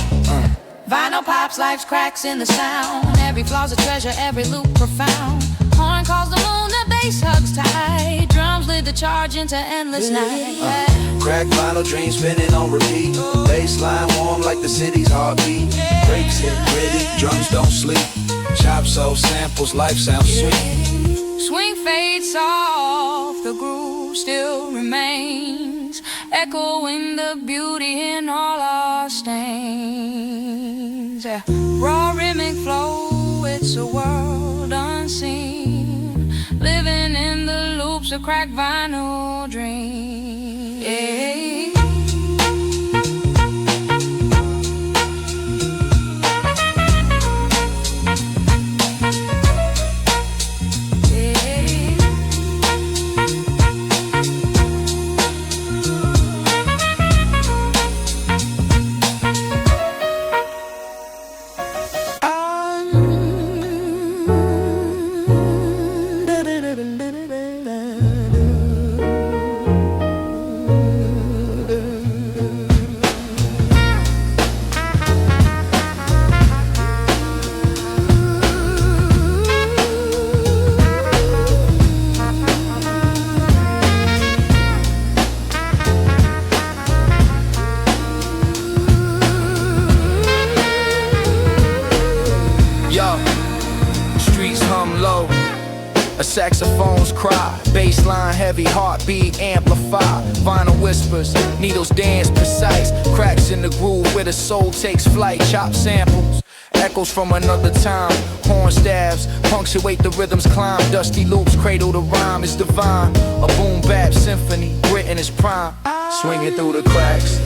Vinyl pops, life's cracks in the sound. Every flaw's a treasure, every loop profound. Horn calls the moon, the bass hugs tight. Drums lead the charge into endless night. Crack vinyl dreams spinning on repeat. Bassline warm like the city's heartbeat. Breaks hit gritty, drums don't sleep. Chop soul samples, life sounds sweet. Swing fades soft, the groove still remains, echoing the beauty in all our stains. yeah. Raw rhythmic flow, it's a world unseen. Living in the loops of cracked vinyl dreams. Yeah. Saxophones cry, bass line heavy, heartbeat amplify. Vinyl whispers, needles dance precise. Cracks in the groove where the soul takes flight. Chop samples, echoes from another time. Horn stabs, punctuate the rhythm's climb. Dusty loops cradle the rhyme, is divine. A boom bap symphony, grit in its prime. Swinging through the cracks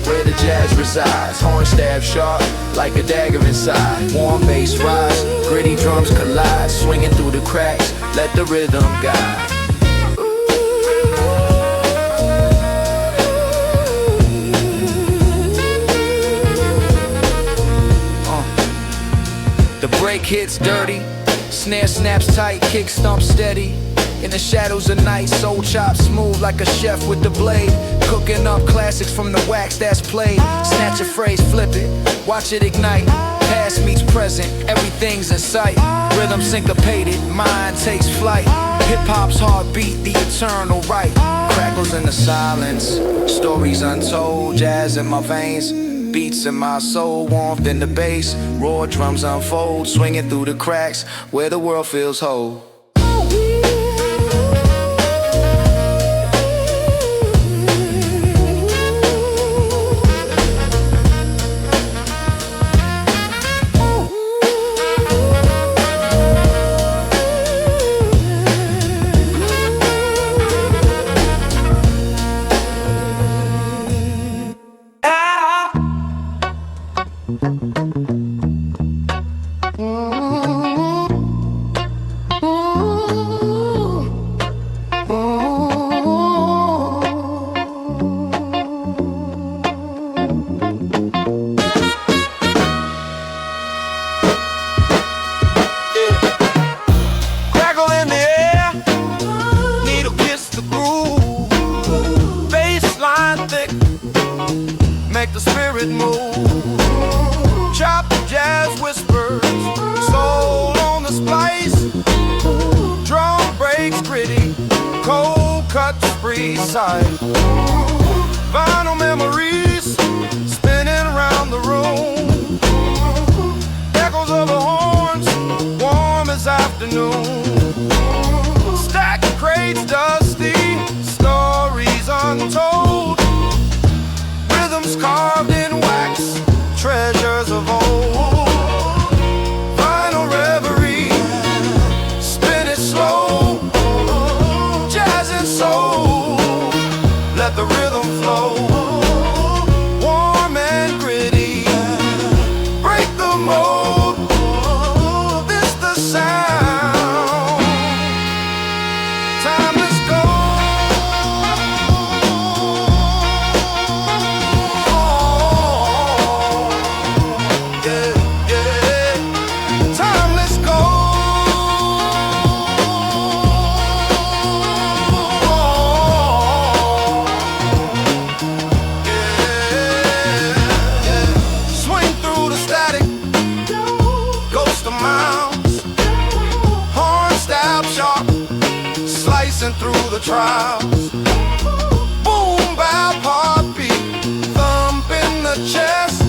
where the jazz resides. Horn stab sharp like a dagger inside. Warm bass rise, gritty drums collide. Swinging through the cracks, let the rhythm guide. The break hits dirty, snare snaps tight, kick stumps steady. In the shadows of night, soul chops smooth like a chef with the blade. Cooking up classics from the wax that's played. Snatch a phrase, flip it, watch it ignite. Past meets present, everything's in sight. Rhythm syncopated, mind takes flight. Hip-hop's heartbeat, the eternal right. Crackles in the silence, stories untold. Jazz in my veins, beats in my soul. Warmth in the bass, raw drums unfold. Swinging through the cracks where the world feels whole. Make the spirit move. Chop jazz whispers, soul on the splice. Drum breaks gritty, cold cuts precise. Vinyl memories spinning around the room. Echoes of the horns, warm as afternoon. Stacked crates dusty, stories untold. Rhythms carved in wax, treasures of old. Final reverie, spin it slow. Jazz and soul, let the rhythm flow. Warm and gritty, break the mold. This the sound. Timeless gold. Through the trials, boom bap heartbeat, thump in the chest.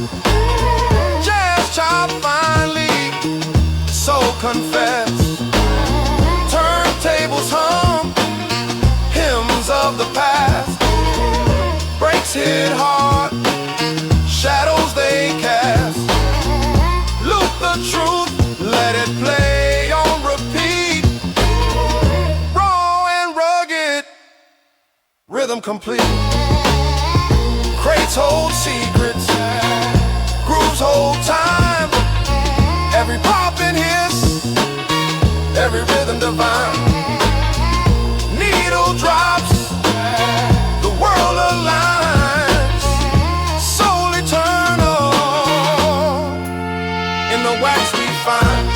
Jazz chop finally, so confess. Turntables hum, hymns of the past. Breaks hit hard, shadows they cast. the truth, let it play on repeat. Raw and rugged, rhythm complete. Crates hold secrets, grooves hold time. Every pop and hiss, every rhythm divine. Needle drops, the world aligns. Soul eternal, in the wax we find.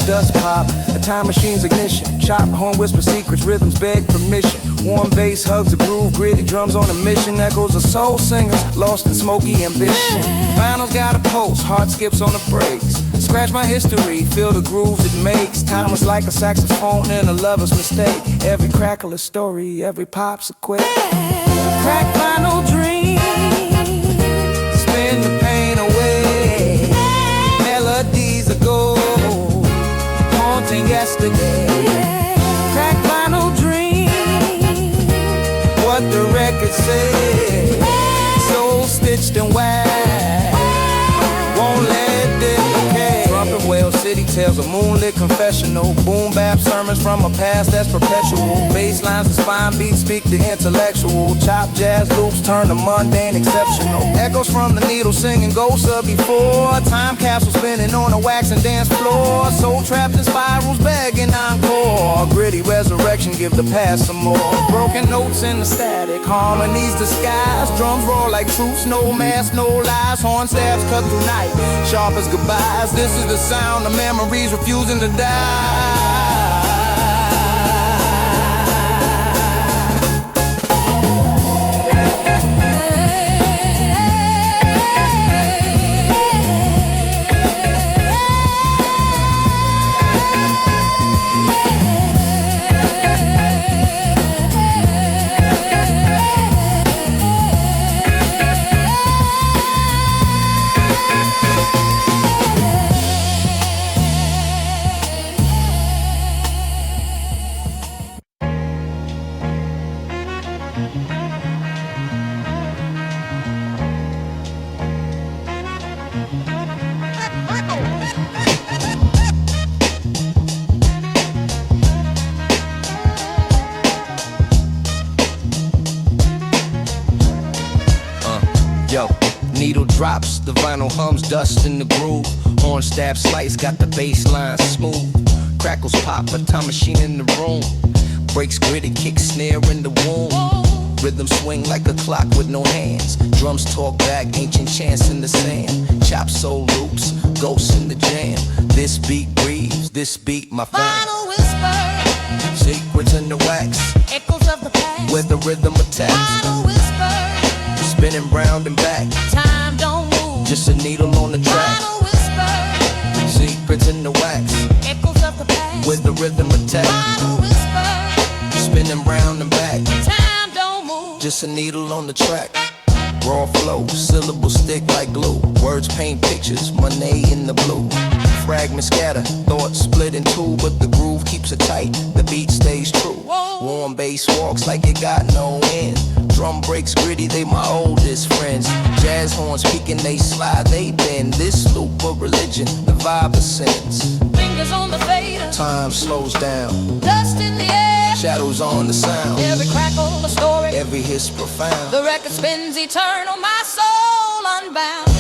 Dust pop, a time machine's ignition. Chop, horn, whisper secrets, rhythms beg permission. Warm bass hugs the groove, gritty drums on a mission. Echoes of soul singers, lost in smoky ambition. Vinyl's got a pulse, heart skips on the brakes. Scratch my history, feel the grooves it makes. Time is like a saxophone in a lover's mistake. Every crackle a story, every pop's a quake. Crack vinyl dream, spin the pain away. Melodies of gold, haunting yesterday. Crack vinyl dream, what the record said. Soul stitched and wax, won't let this decay. Trumpet wail, city tales, a moonlit confessional. Boom bap sermons from a past that's perpetual. Bass lines and spine beats speak the intellectual. Chop jazz loops turn the mundane exceptional. Echoes from the needle singing ghosts of before. Time capsule spinning on a wax and dance floor. Soul trapped in spirals begging encore. Gritty resurrection give the past some more. Broken notes in the static, harmonies disguised. Drums roar like truths, no mask, no lies. Horn stabs cut through night, sharp as goodbyes. This is the sound of memories refusing to die. Yo, needle drops, the vinyl hums, dust in the groove. Horn stab slice, got the bass line smooth. Crackles pop, a time machine in the room. Breaks gritty, kick snare in the womb. Rhythm swing like a clock with no hands. Drums talk back, ancient chants in the sand. Chop soul loops, ghosts in the jam. This beat breathes, this beat my fan. Final whisper, Secrets in the wax, echoes of the past. where the rhythm attacks. Final whisper, Spinning round and back, time don't move. just a needle on the track. Final whisper, Secrets in the wax, echoes of the past. with the rhythm attack. Final whisper, Spinning round and back, time don't move. just a needle on the track. Raw flow, syllables stick like glue. Words paint pictures, Monet in the blue. Fragments scatter, thoughts split in two, but the groove keeps it tight, the beat stays true. Warm bass walks like it got no end. Drum breaks gritty, they my oldest friends. Jazz horns peaking, they slide, they bend. This loop of religion, the vibe ascends. Fingers on the fader, Time slows down, dust in the air. shadows on the sound. Every crackle a story, Every hiss profound. the record spins eternal, my soul unbound.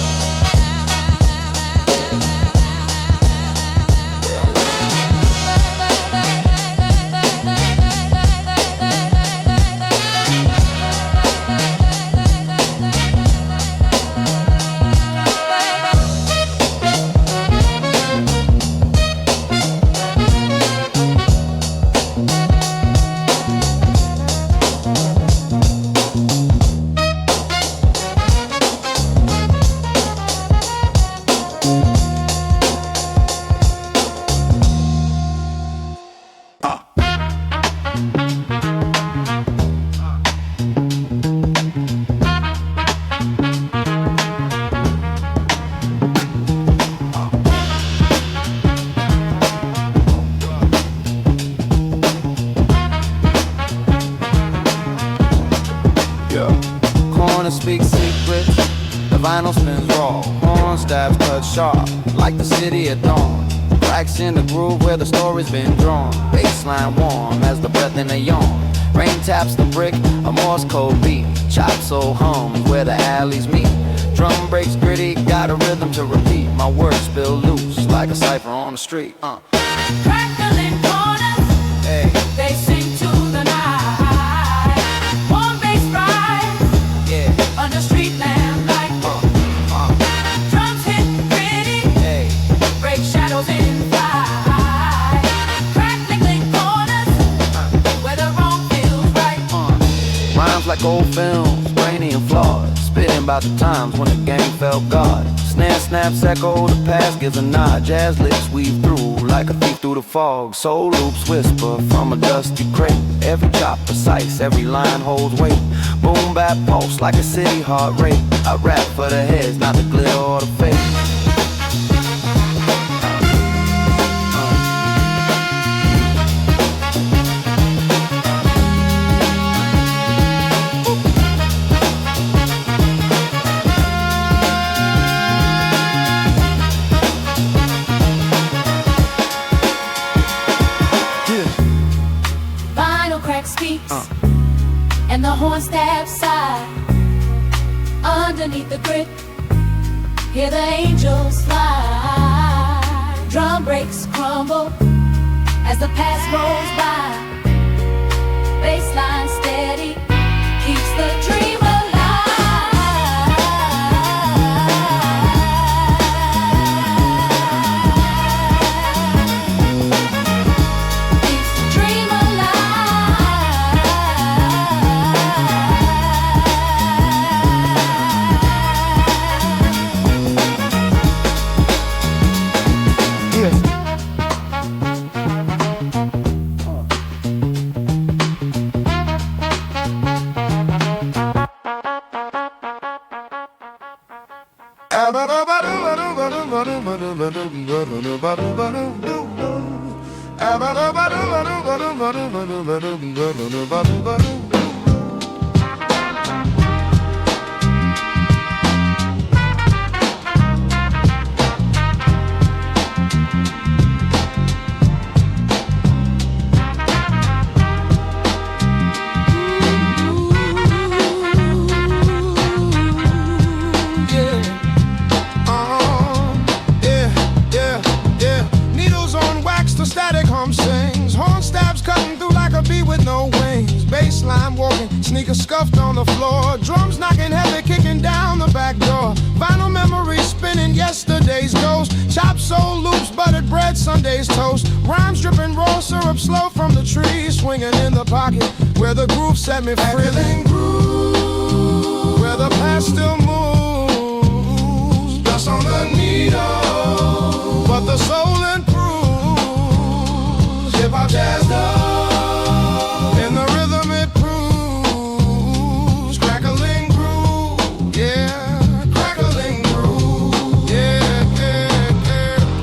vinyl spins raw, horn stabs cut sharp, like the city at dawn. Cracks in the groove where the story's been drawn. Baseline warm as the breath in a yawn. Rain taps the brick, a Morse code beat. Chop soul hums where the alleys meet. Drum breaks gritty, got a rhythm to repeat. My words spill loose like a cipher on the street. Crackling corners, Hey, they sing to the night. One bass ride yeah, under street lamp light. Drums hit gritty, hey. break shadows in flight. Crackling corners, where the wrong feels right. Rhymes like old films, grainy and flawed. Spitting about the times when the gang felt God. Snare snaps echo, the past gives a nod. Jazz lips weave through like a thief through the fog. Soul loops whisper from a dusty crate. Every chop precise, every line holds weight. Boom bap pulse like a city heart rate. I rap for the heads, not the glitter or the fake. Vinyl crack speaks, and the horn stabs sigh. Underneath the grip, hear the angels fly. Drum breaks crumble as the past rolls by. Bassline steady keeps the dream Sneakers scuffed on the floor, drums knocking heavy, kicking down the back door. Vinyl memories spinning yesterday's ghost. Chopped soul loops, buttered bread, Sunday's toast. Rhymes dripping raw syrup slow from the tree, swinging in the pocket where the groove set me free. Groove, where the past still moves. Dust on the needle, but the soul improves. Hip-hop jazzed up.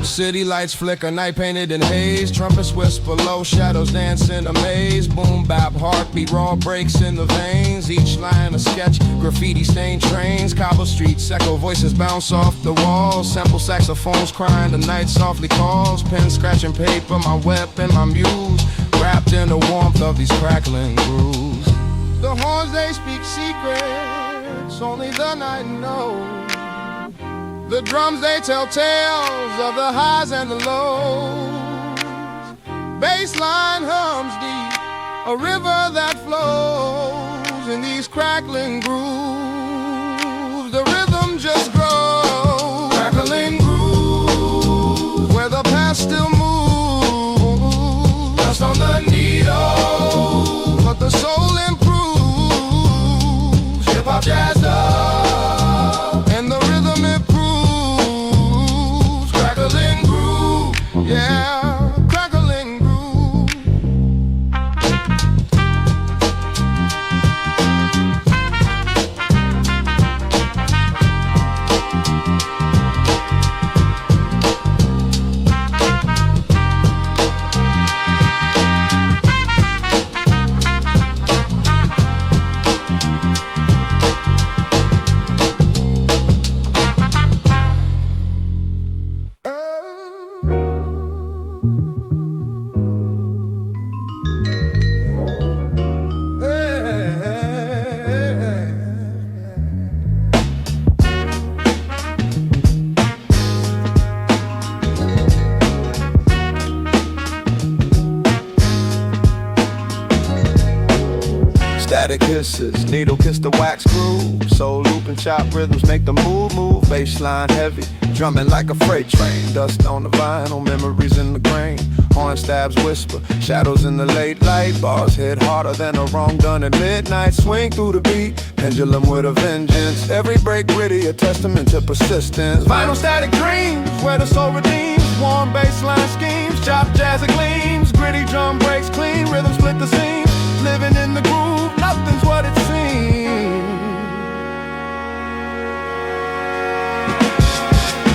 City lights flicker, night painted in haze. Trumpets whisper low, shadows dance in a maze. Boom bap, heartbeat, raw breaks in the veins. Each line a sketch, graffiti stained trains. Cobble streets echo, voices bounce off the walls. Sample saxophones crying, the night softly calls. Pen scratching paper, my weapon, my muse. Wrapped in the warmth of these crackling grooves. The horns, they speak secrets, only the night knows. The drums, they tell tales of the highs and the lows. Bassline hums deep, a river that flows in these crackling grooves. The rhythm just grows. Crackling grooves, where the past still moves. Dust on the needle, but the soul improves. Hip-hop jazzed up, and the rhythm improves. Yeah, crackling groove. static hisses, needle kiss the wax groove. Soul loop and chop rhythms make the move. Bassline heavy, drumming like a freight train. Dust on the vinyl, memories in the grain. Horn stabs whisper, shadows in the late light. Bars hit harder than a wrong done at midnight. Swing through the beat, pendulum with a vengeance. Every break gritty, a testament to persistence. Vinyl static dreams, where the soul redeems. Warm bassline schemes, chop jazz gleams. Gritty drum breaks clean, rhythm split the seams. Living in the groove, nothing's what it seems.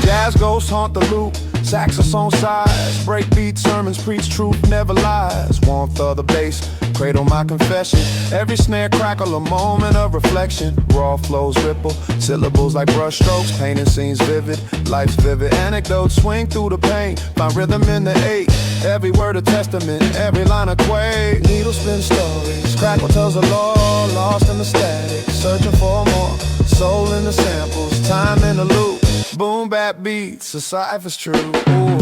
Jazz ghosts haunt the loop, saxophone sighs. Break beat sermons preach truth never lies. Warmth of the bass, cradle my confession. Every snare crackle a moment of reflection. Raw flows ripple, syllables like brush strokes. Painting scenes vivid, life's vivid anecdotes. Swing through the pain, find rhythm in the eight. Every word a testament, every line a quake. Needle spin stories, crackle tells the law. Lost in the static, searching for more. Soul in the samples, time in the loop. Boom bap beats, a cipher's true. Ooh.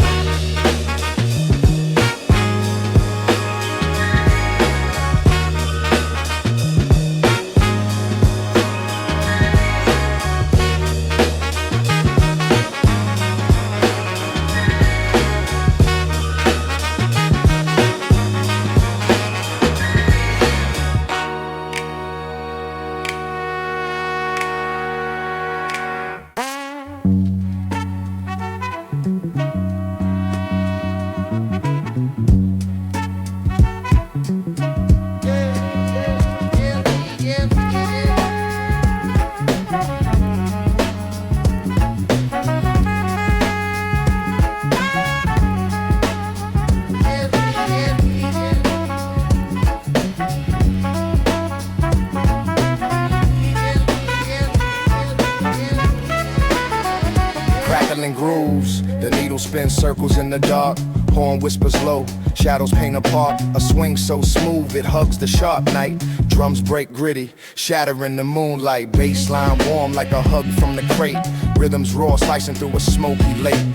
Grooves, the needle spins circles in the dark. Horn whispers low, shadows paint apart. A swing so smooth it hugs the sharp night. Drums break gritty, shatter in the moonlight. Bassline warm like a hug from the crate. Rhythms raw, slicing through a smoky lake.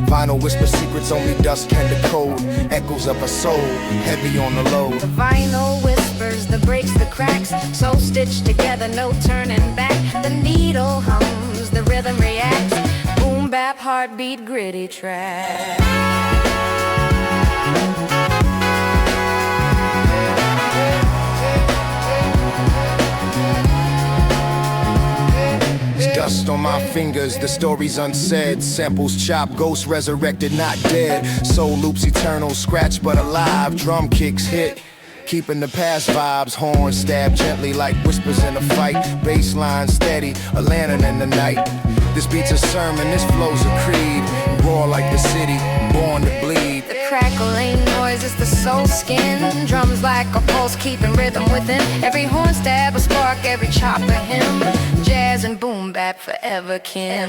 Vinyl whisper secrets only dust can decode. Echoes of a soul, heavy on the load. The vinyl whispers, the breaks, the cracks. Soul stitched together, no turning back. The needle hums, the rhythm reacts. Boom bap, heartbeat, gritty track. Dust on my fingers, the story's unsaid. Samples chopped, ghosts resurrected, not dead. Soul loops eternal, scratched but alive. Drum kicks hit, keeping the past vibes. Horns stab gently like whispers in a fight. Bassline steady, a lantern in the night. This beat's a sermon, this flow's a creed. Roar like the city, born to bleed. The crackle ain't noise, it's the soul skin. Drums like a pulse, keeping rhythm within. Every horn stab a spark, every chop a hymn. Jazz and boom bap forever kin.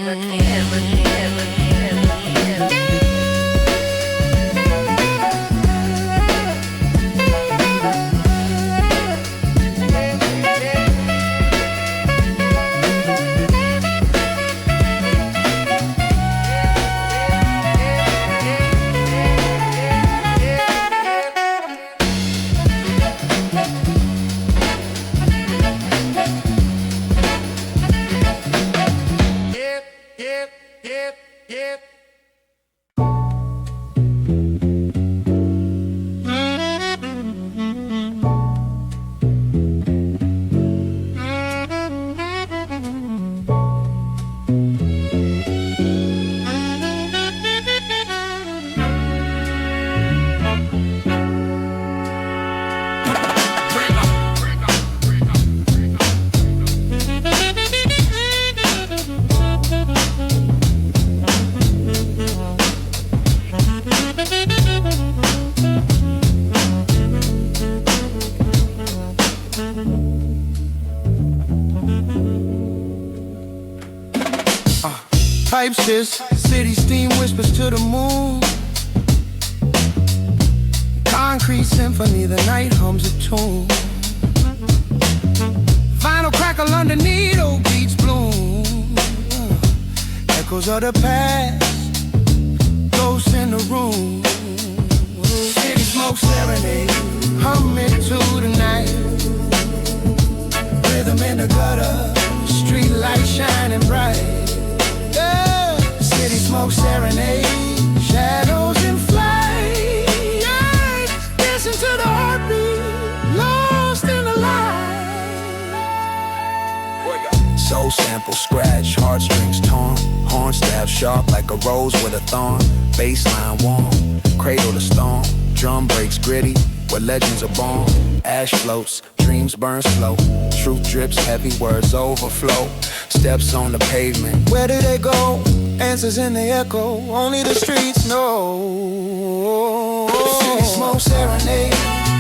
Pipes hiss, city steam whispers to the moon. Concrete symphony, the night hums a tune. Vinyl crackle under needle beats bloom. Echoes of the past, ghosts in the room. City smoke serenade, hum it to the night. sample scratch, heartstrings torn. Horn stab sharp like a rose with a thorn. Bassline warm, cradle to storm. Drum breaks gritty, where legends are born. Ash floats, dreams burn slow. Truth drips, heavy words overflow. Steps on the pavement, where do they go? Answers in the echo, only the streets know. City smoke serenade,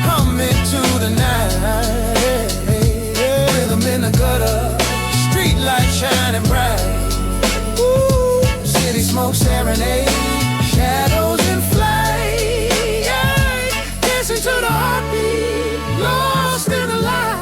hum it to the night. Rhythm in the gutter, street light shining bright. Ooh, city smoke serenade, shadows in flight. Dancing to the heartbeat, lost in the light.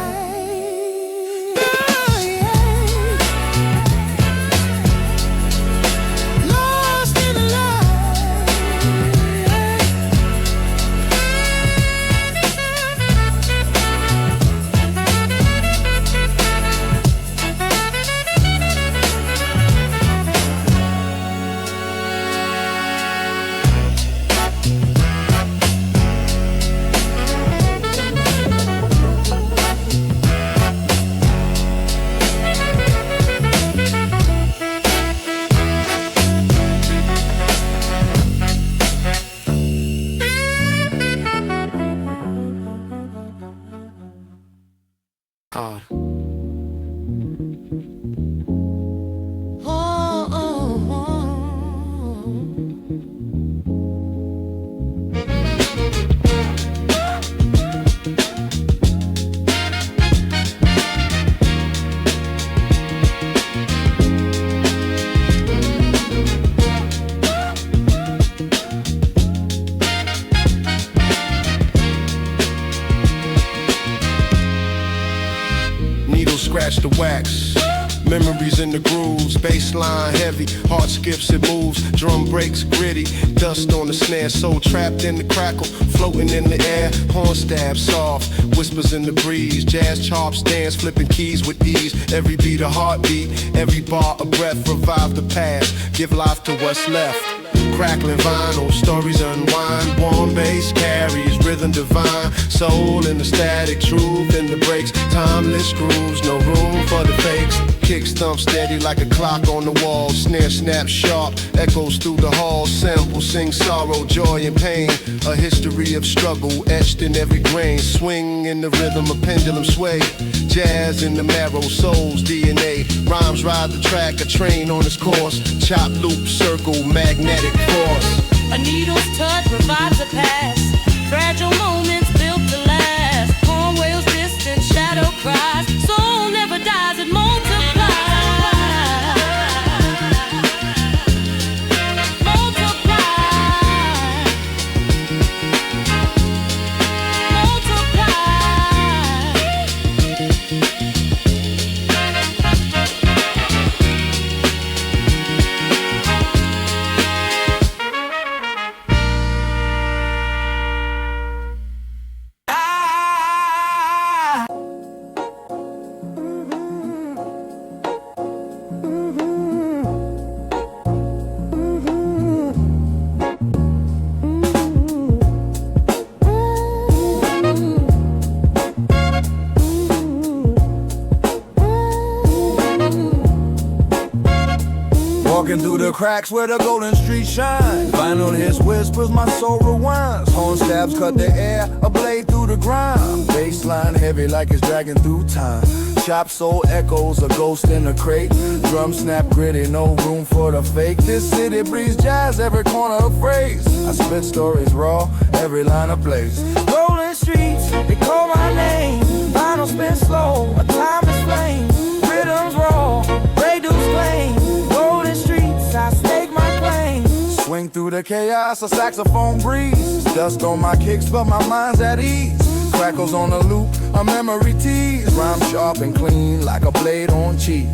Scratch the wax, memories in the grooves, bassline heavy, heart skips and moves, drum breaks gritty, dust on the snare, soul trapped in the crackle, floating in the air, horn stab soft, whispers in the breeze, jazz chops dance, flipping keys with ease, every beat a heartbeat, every bar a breath, revive the past, give life to what's left. Crackling vinyl, stories unwind, warm bass carries, rhythm divine, soul in the static, truth in the breaks, timeless grooves, no room for the fakes. Kick stump steady like a clock on the wall, snare snap sharp, echoes through the halls, sample sing sorrow, joy and pain, a history of struggle etched in every grain, swing in the rhythm, a pendulum sway, jazz in the marrow, soul's DNA, rhymes ride the track, a train on its course, chop loop, circle, magnetic force. A needle's touch revives the past, fragile moments built to last, horn wails distant, shadow cries, soul never dies, it multiplies. Walking through the cracks where the golden street shine. Vinyl hits whispers, my soul rewinds. Horn stabs cut the air, a blade through the grime. Bassline heavy like it's dragging through time. Chop soul echoes, a ghost in a crate. Drum snap gritty, no room for the fake. This city breathes jazz, every corner a phrase. I spit stories raw, every line a place. Rolling streets, they call my name. Vinyl spin slow, a timeless flame. Rhythms raw, reduce claim. Golden streets, I stake my claim. Swing through the chaos, a saxophone breeze. Dust on my kicks, but my mind's at ease. Crackles on a loop, a memory tease. Rhyme sharp and clean like a blade on cheese.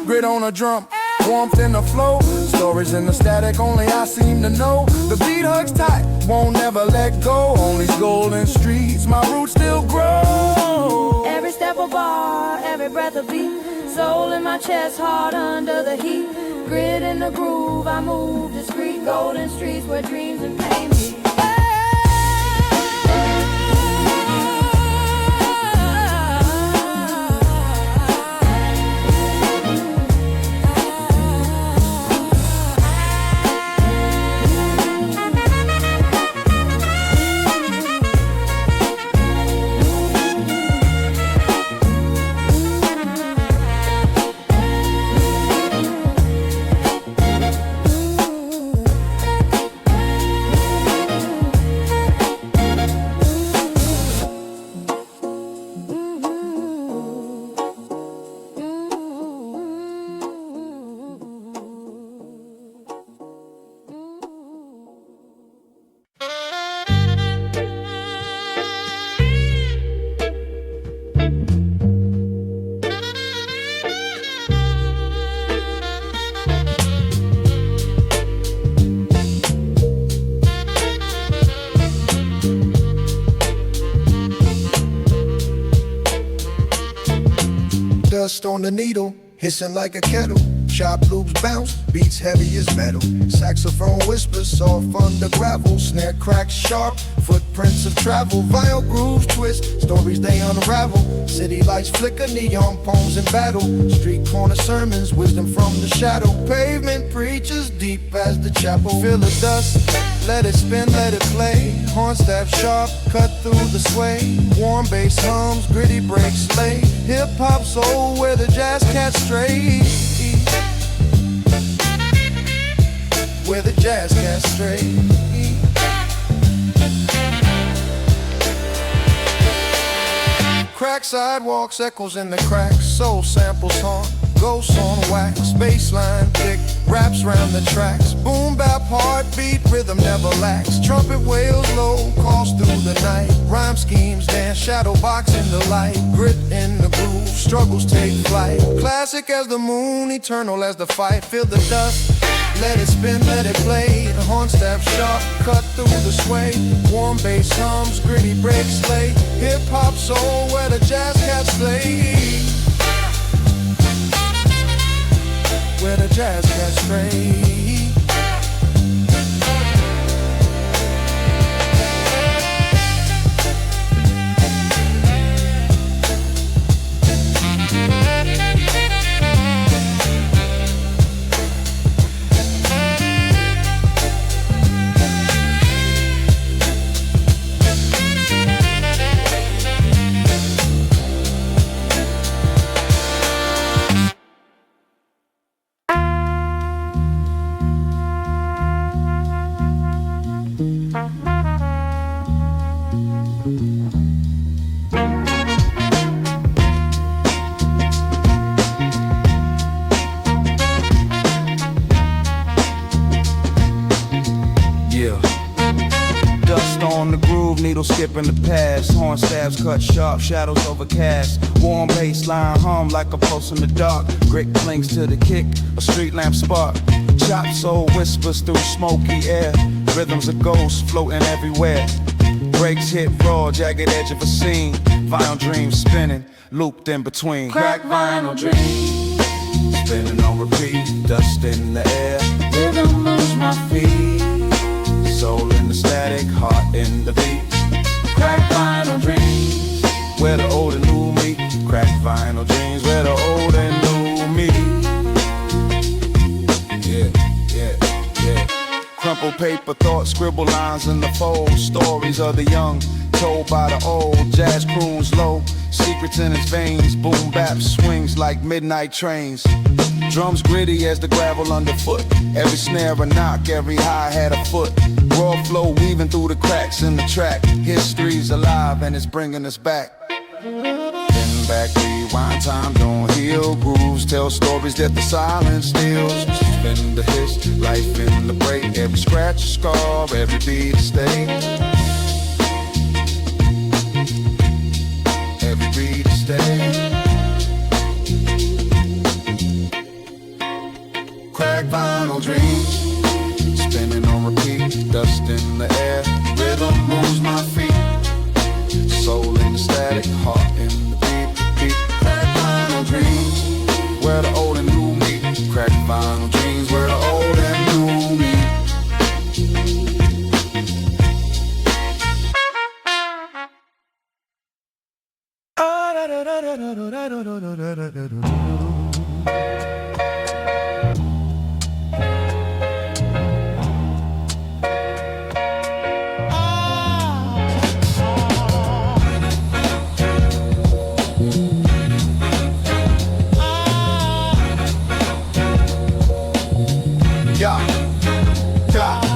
Grit on a drum, warmth in the flow. Stories in the static, only I seem to know. The beat hugs tight, won't never let go. On these golden streets, my roots still grow. Every step a bar, every breath a beat. Soul in my chest, hard under the heat. Grit in the groove, I move discreet. Golden streets where dreams and pain meet. dust on the needle, hissing like a kettle. Sharp loops bounce, beats heavy as metal. Saxophone whispers, soft under gravel. Snare cracks sharp, footprints of travel. Vinyl grooves twist, stories they unravel. City lights flicker, neon poems in battle. Street corner sermons, wisdom from the shadow. Pavement preaches deep as the chapel. Feel the dust, let it spin, let it play. Horn staff sharp, cut through the sway. Warm bass hums, gritty breaks lay. Hip-hop soul where the jazz cats stray. Where the jazz cats stray. Crack sidewalks, echoes in the cracks. Soul samples haunt, ghosts on wax. Bassline thick, raps round the tracks. Boom bap, heartbeat, rhythm never lacks. Trumpet wails low, calls through the night. Rhyme schemes dance, shadow box in the light. Grit in the groove, struggles take flight. Classic as the moon, eternal as the fight. Feel the dust, let it spin, let it play. The horn staff sharp, cut through the sway. Warm bass hums, gritty breaks lay. Hip-hop soul where the jazz cats play. Where the jazz cats stray. Skipping the past, horn stabs cut sharp, shadows overcast. Warm bass line hum like a pulse in the dark. Grit clings to the kick, a street lamp spark. Chop soul whispers through smoky air. Rhythms of ghosts floating everywhere. Breaks hit raw, jagged edge of a scene. Vinyl dreams spinning, looped in between. Crack vinyl dreams, spinning on repeat, dust in the air. Rhythm moves my feet. Soul in the static, heart in the beat. Crack vinyl dreams, where the old and new meet. Crack vinyl dreams, where the old and new meet. Yeah, yeah, yeah. Crumple paper, thoughts, scribble lines in the fold. Stories of the young, told by the old. Jazz croons low, secrets in its veins. Boom bap swings like midnight trains. Drums gritty as the gravel underfoot. Every snare a knock, every hi-hat a foot. Raw flow weaving through the cracks in the track. History's alive and it's bringing us back. Then back, rewind, time don't heal. Grooves tell stories that the silence steals. Spin the hiss, life in the break. Every scratch a scar, every beat a stay. Every beat a stay. Crack vinyl dreams, spinning on repeat, dust in the air. Rhythm moves my feet, soul in the static, heart in the beat, beat. Crack vinyl dreams, where the old and new meet. Crack vinyl dreams, where the old and new meet.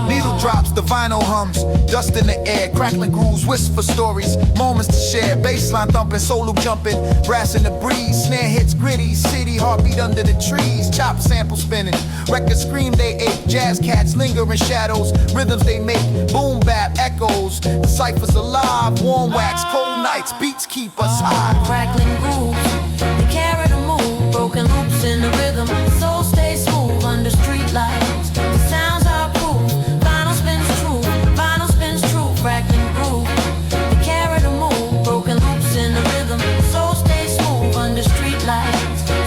Needle drops, the vinyl hums, dust in the air, crackling grooves, whisper stories, moments to share, bassline thumping, soul loop jumping, brass in the breeze, snare hits gritty, city heartbeat under the trees, chop sample spinning, records scream they ache, jazz cats linger in shadows, rhythms they make, boom bap echoes, the ciphers alive, warm wax, cold nights, beats keep us high. Crackling grooves, they carry the move, broken loops in the rhythm, soul stays smooth under street lights. The sounds are proof, vinyl spins true, crackling groove. They carry the move, broken loops in the rhythm, soul stays smooth under street lights.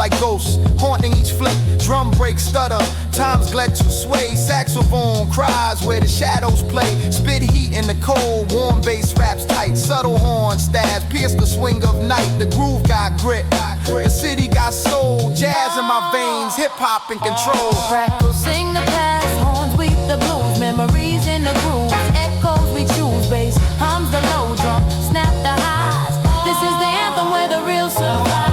like ghosts, haunting each flip. Drum break stutter, times glad to sway. Saxophone cries where the shadows play. Spit heat in the cold, warm bass raps tight. Subtle horn stabs, pierce the swing of night. The groove got grit, the city got soul. Jazz in my veins, hip-hop in control. Crackle, sing the past, horns weep the blues. Memories in the grooves, echoes we choose. Bass hums the low, drum snap the highs. This is the anthem where the real survive.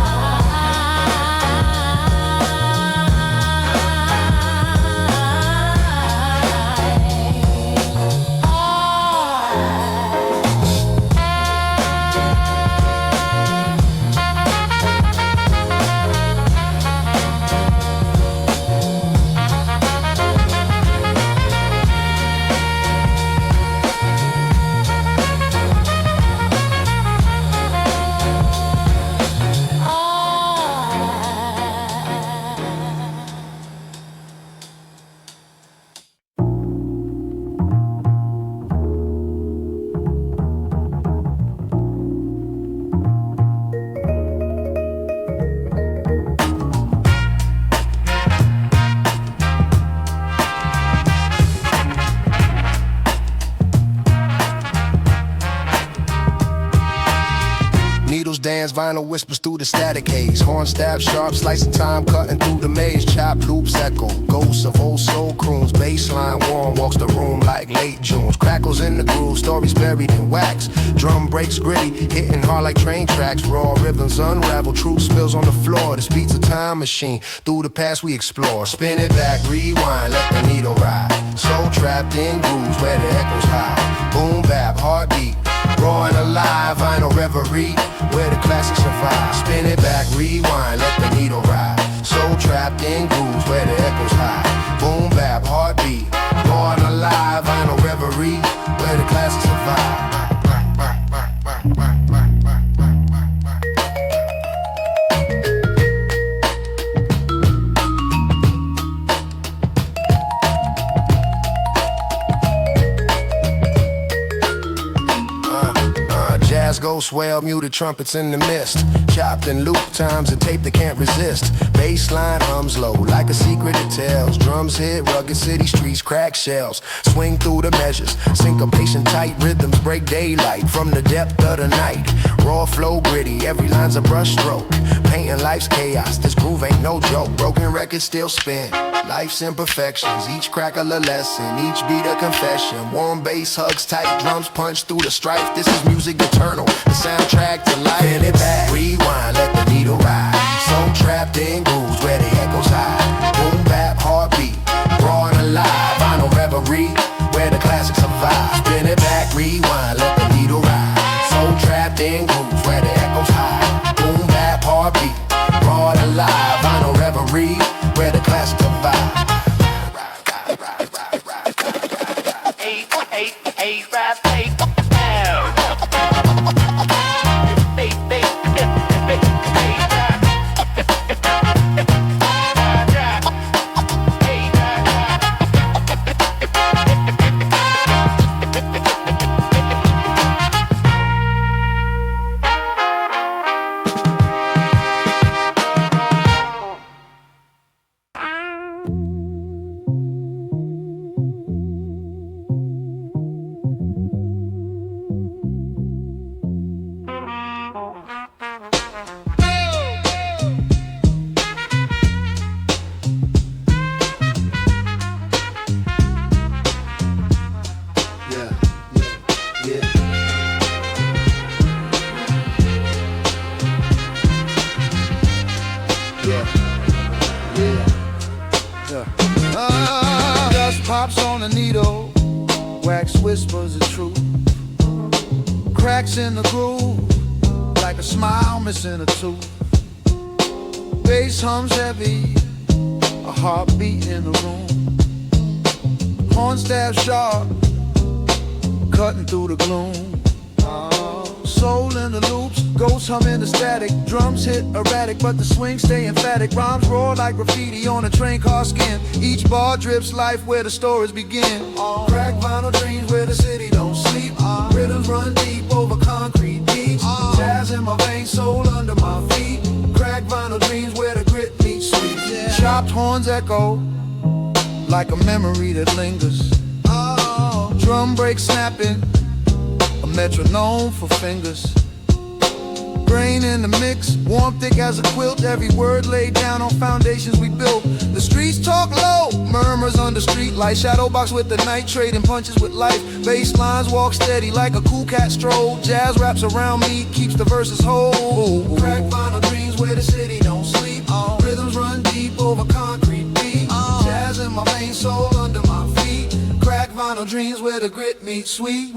Needles dance, vinyl whispers through the static haze. Horn stab sharp, slicing time, cutting through the maze. Chop loops echo, ghosts of old soul croons. Baseline warm, walks the room like late Junes. Crackles in the groove, stories buried in wax. Drum breaks gritty, hitting hard like train tracks. Raw rhythms unravel, truth spills on the floor. This beat's a time machine, through the past we explore. Spin it back, rewind, let the needle ride. Soul trapped in grooves where the echoes hide. Boom bap, heartbeat, raw and alive. Vinyl reverie, where the classics survive. Spin it back, rewind, let the needle ride. Soul trapped in grooves where the echoes hide. Boom bap, heartbeat, raw and alive. Vinyl reverie, where the classics survive. Jazz go swell, muted trumpets in the mist. Chopped in loop times and tape that can't resist. Bassline hums low like a secret it tells. Drums hit rugged city streets, crack shells. Swing through the measures, syncopation tight. Rhythms break daylight from the depth of the night. Raw flow gritty, every line's a brush stroke. Painting life's chaos, this groove ain't no joke. Broken records still spin, life's imperfections. Each crack a lesson, each beat a confession. Warm bass hugs tight, drums punch through the strife. This is music eternal, the soundtrack to life. Spin it back, rewind, let the needle ride. Soul trapped in grooves where the echoes hide. Boom bap, heartbeat, raw and alive. Vinyl reverie, where the classics survive. Spin it back, rewind, let the needle ride. Soul trapped in grooves where the echoes hide. Boom bap, heartbeat, raw and alive. Vinyl reverie, where the classics survive. Hey, rap, hey, Dust pops on the needle, wax whispers the truth. Cracks in the groove, like a smile missing a tooth. Bass hums heavy, a heartbeat in the room. Horn stab sharp, cutting through the gloom. Soul in the loops, ghosts hum in the static. Drums hit erratic, but the swing stay emphatic. Rhymes roar like graffiti on a train car skin. Each bar drips life where the stories begin. Crack vinyl dreams where the city don't sleep. Rhythms run deep over concrete beats. Jazz in my veins, soul under my feet. Crack vinyl dreams where the grit Chopped horns echo like a memory that lingers. Oh, drum break snapping, a metronome for fingers. Grain in the mix, warm thick as a quilt. Every word laid down on foundations we built. The streets talk low, murmurs under street light. Shadow box with the night, trading punches with life. Bass lines walk steady like a cool cat stroll. Jazz wraps around me, keeps the verses whole. Crack vinyl dreams where the city don't sleep. Rhythms run deep over concrete beat. Jazz in my veins, soul under my feet. Crack vinyl dreams where the grit meets sweet.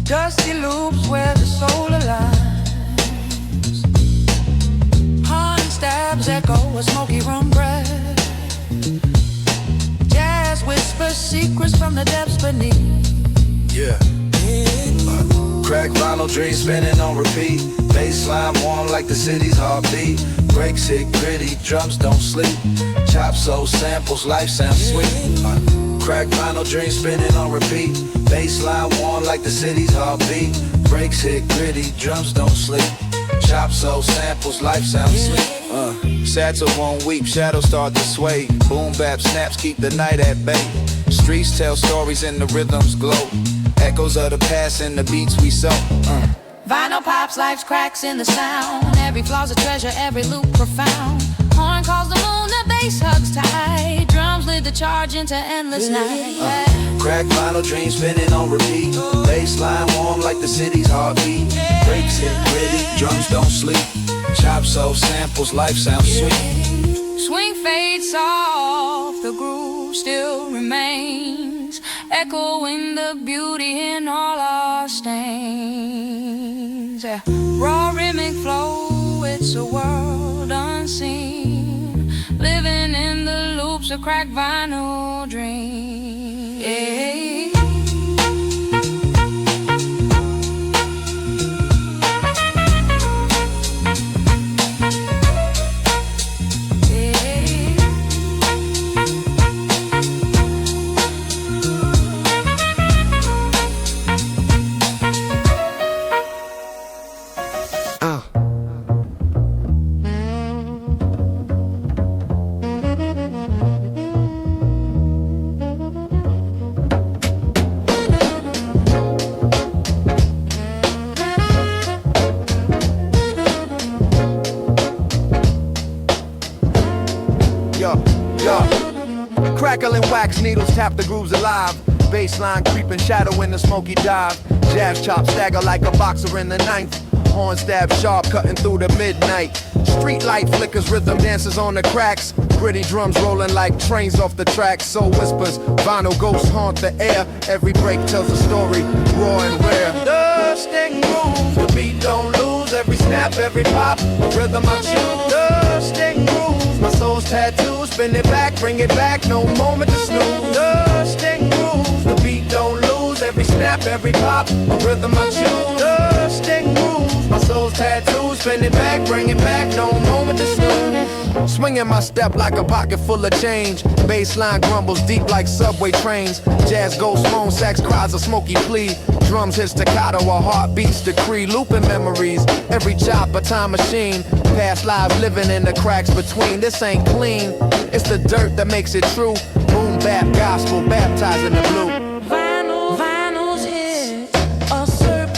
Dusty loops where the soul aligns. Horn stabs echo a smoky rum breath. Jazz whispers secrets from the depths beneath. Yeah. Crack vinyl dreams spinning on repeat. Bassline warm like the city's heartbeat. Breaks hit gritty, drums don't sleep. Chop soul samples, life sounds sweet. Crack vinyl dreams spinning on repeat. Bassline warm like the city's heartbeat. Breaks hit gritty, drums don't sleep. Chop soul samples, life sounds sweet. Satchel won't weep, shadows start to sway. Boom bap snaps keep the night at bay. Streets tell stories and the rhythms glow. Echoes of the past and the beats we sow. Vinyl pops, life's cracks in the sound. Every flaw's a treasure, every loop profound. Horn calls the moon, the bass hugs tight. Drums lead the charge into endless night. Crack vinyl dreams spinning on repeat. Bassline warm like the city's heartbeat. Breaks hit gritty, drums don't sleep. Chop soul samples, life sounds sweet. Swing fades off, the groove still remains, echoing the beauty in all our stains. Raw rhythmic flow, it's a world unseen, living in the loops of cracked vinyl dreams. Crackling wax needles tap the grooves alive. Bassline creeping shadow in the smoky dive. Jazz chop stagger like a boxer in the ninth. Horn stab sharp cutting through the midnight. Street light flickers, rhythm dances on the cracks. Gritty drums rolling like trains off the tracks. Soul whispers, vinyl ghosts haunt the air. Every break tells a story, raw and rare. Dust and grooves, the beat don't lose. Every snap, every pop, a rhythm I choose. Dust and grooves, my soul's tattoo. Spin it back, bring it back, no moment to snooze. Dust and grooves, the beat don't lose. Every snap, every pop, a rhythm I choose. Dust and grooves, my soul's tattoo. Spin it back, bring it back, no moment to snooze. Swinging my step like a pocket full of change. Bassline grumbles deep like subway trains. Jazz ghost moan, sax cries a smoky plea. Drums hit staccato, a heartbeat's decree. Looping memories, every chop a time machine. Past lives living in the cracks between. This ain't clean, it's the dirt that makes it true. Boom bap gospel, baptized in the blue. Vinyls hit a circle.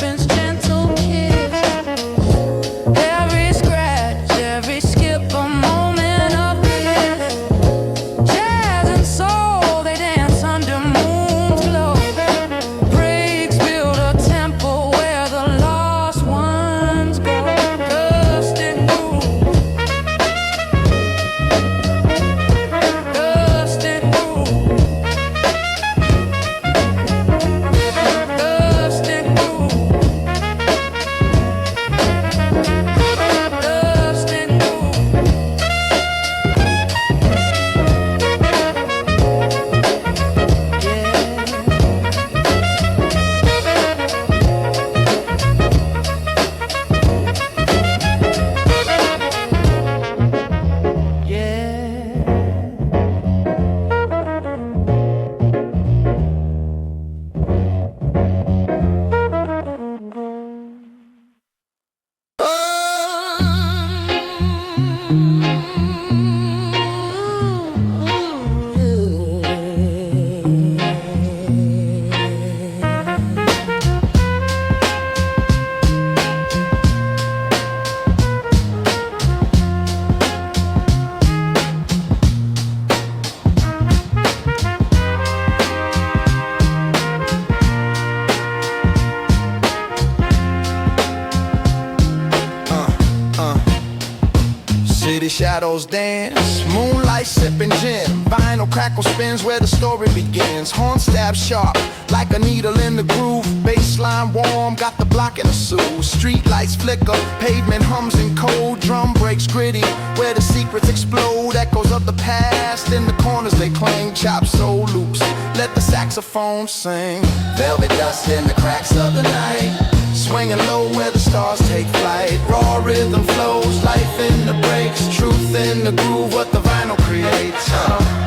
shadows dance. Moonlight sipping gin. Vinyl crackle spins where the story begins. Horn stab sharp like a needle in the groove. Bassline warm, got the block in the soothe. Street lights flicker, pavement hums and cold. Drum breaks gritty where the secrets explode. Echoes of the past in the corners they cling. Chop soul loops, let the saxophone sing. Velvet dust in the cracks of the night. Swinging low where the stars take flight. Raw rhythm flows, life in the breaks. Truth in the groove, what the vinyl creates.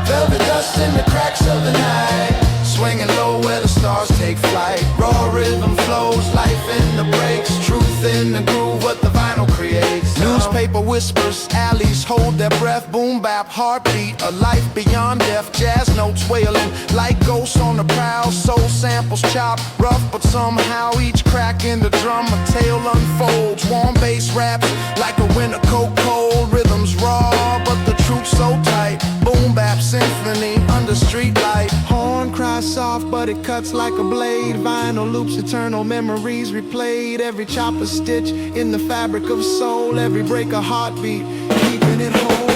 Velvet dust in the cracks of the night. Swinging low where the stars take flight. Raw rhythm flows, life in the breaks. Truth in the groove, what the vinyl creates. Newspaper whispers, alleys hold their breath. Boom bap, heartbeat, a life beyond death. Jazz notes wailing like ghosts on the prowl. Soul samples chop, rough but somehow each crack in the drum a tale unfolds. Warm bass raps like a winter coat cold. Rhythms raw but the truth so tight. Boom bap symphony under street light. Horn cries soft but it cuts like a blade. Vinyl loops, eternal memories replayed. Every chop a stitch in the fabric of soul. Every break a heartbeat, keeping it whole.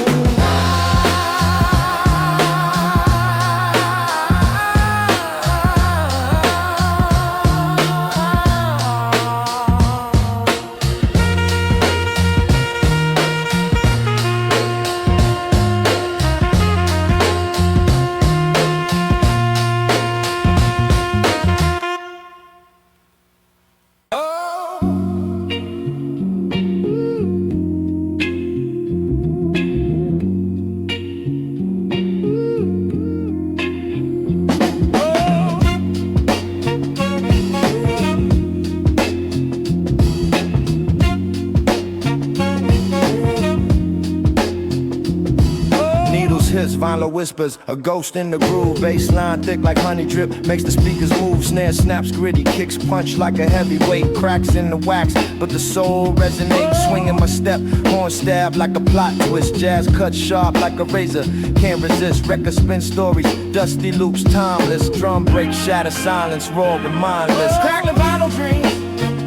Vinyl whispers, a ghost in the groove. Bassline thick like honey drip, makes the speakers move. Snare snaps gritty, kicks punch like a heavyweight. Cracks in the wax, but the soul resonates. Swinging my step, horn stab like a plot twist. Jazz cut sharp like a razor, can't resist. Record spin stories, dusty loops, timeless. Drum break, shatter silence, raw and mindless. Crackling vinyl dreams,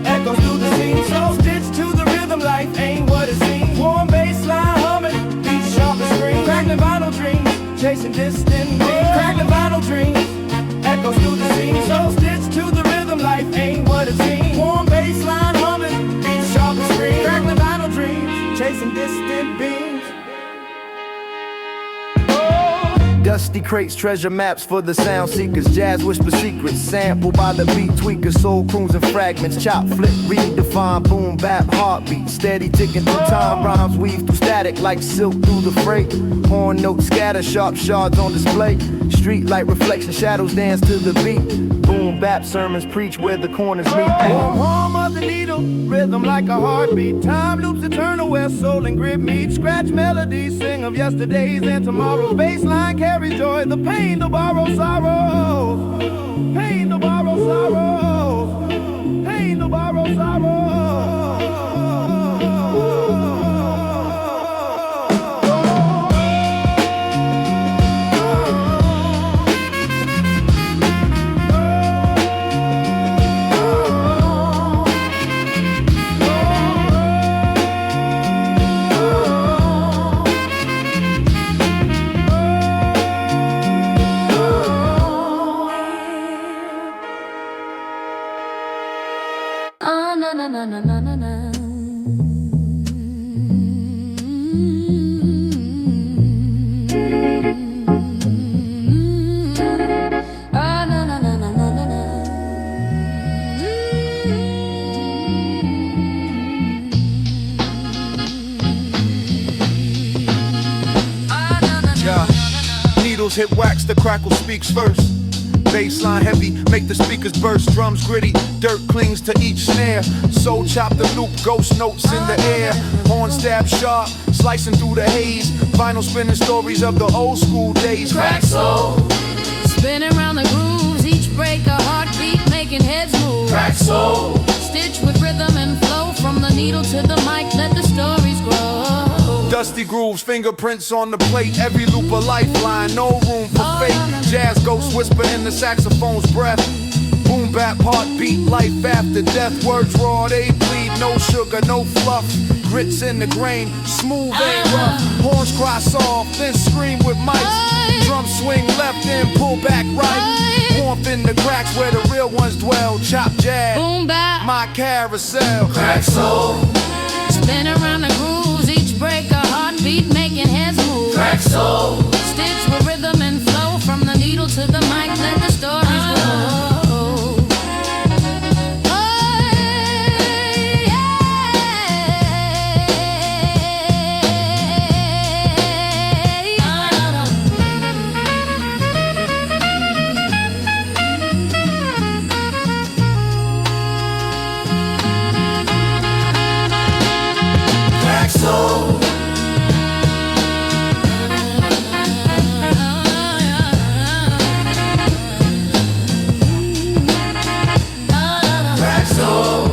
echoes through the scene. So stitched to the rhythm, life ain't what it seems. Warm bassline humming, beats sharp and scream. Crackling vinyl dreams, chasing distant beats. Crackling vinyl dreams, echoes through the scene. So stitched to the rhythm, life ain't what it seems. Warm bassline humming, beats sharp and scream. Crackling vinyl dreams, chasing distant beams. Dusty crates, treasure maps for the sound seekers. Jazz whisper secrets, sampled by the beat tweakers. Soul croons and fragments, chop, flip, redefine. Boom, bap, heartbeat, steady ticking through time. Rhymes weave through static like silk through the freight. Horn notes scatter, sharp shards on display. Street light reflection, shadows dance to the beat. Boom, bap sermons preach where the corners meet. Warm hum of the needle, rhythm like a heartbeat. Time loops eternal where soul and grit meet. Scratch melodies, sing of yesterdays and tomorrows. Bassline carries joy, the pain to borrow sorrow. Pain to borrow sorrow. Pain to borrow sorrow. Needles hit wax, the crackle speaks first. Bassline heavy, make the speakers burst. Drums gritty, dirt clings to each snare. Soul chop the loop, ghost notes in the air. Horn stab sharp, slicing through the haze. Vinyl spinning stories of the old school days. Crack soul, spinning around the grooves. Each break a heartbeat, making heads move. Crack soul, stitch with rhythm and flow. From the needle to the mic, let the stories grow. Dusty grooves, fingerprints on the plate. Every loop a lifeline, no room for fate. Jazz ghosts whisper in the saxophone's breath. Boom bap, heartbeat, life after death. Words raw, they bleed, no sugar, no fluff. Grits in the grain, smooth ain't rough. Horns cry soft, then scream with mics. Drum swing left, then pull back right. Warmth in the cracks where the real ones dwell. Chop jazz, Boom bap, my carousel. Crack soul, spin around the grooves, each break a heartbeat, making heads move. crack soul, Stitch with rhythm and flow, from the needle to the mic, let the stories grow. crack soul, crack soul,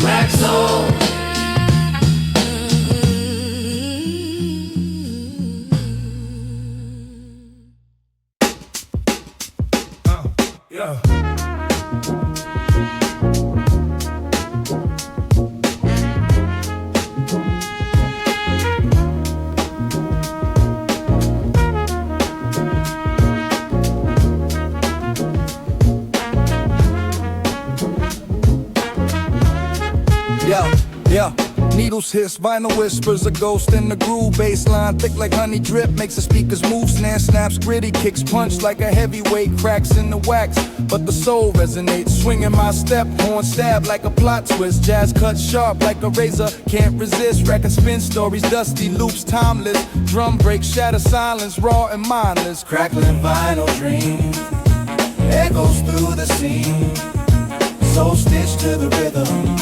crack soul. Yeah. Yeah. Needles hiss, vinyl whispers, a ghost in the groove. Bassline thick like honey drip, makes the speakers move. Snare snaps gritty, kicks punch like a heavyweight. Cracks in the wax, but the soul resonates. Swinging my step, horn stab like a plot twist. Jazz cuts sharp like a razor, can't resist. Rack and spin stories, dusty loops, timeless. Drum breaks, shatter silence, raw and mindless. Crackling vinyl dream echoes through the scene, soul stitched to the rhythm.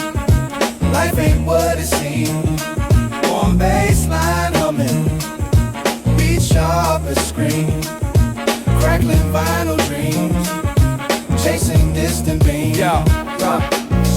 Life ain't what it seems. Warm bass line humming, beat sharp as scream. Crackling vinyl dreams, chasing distant beams.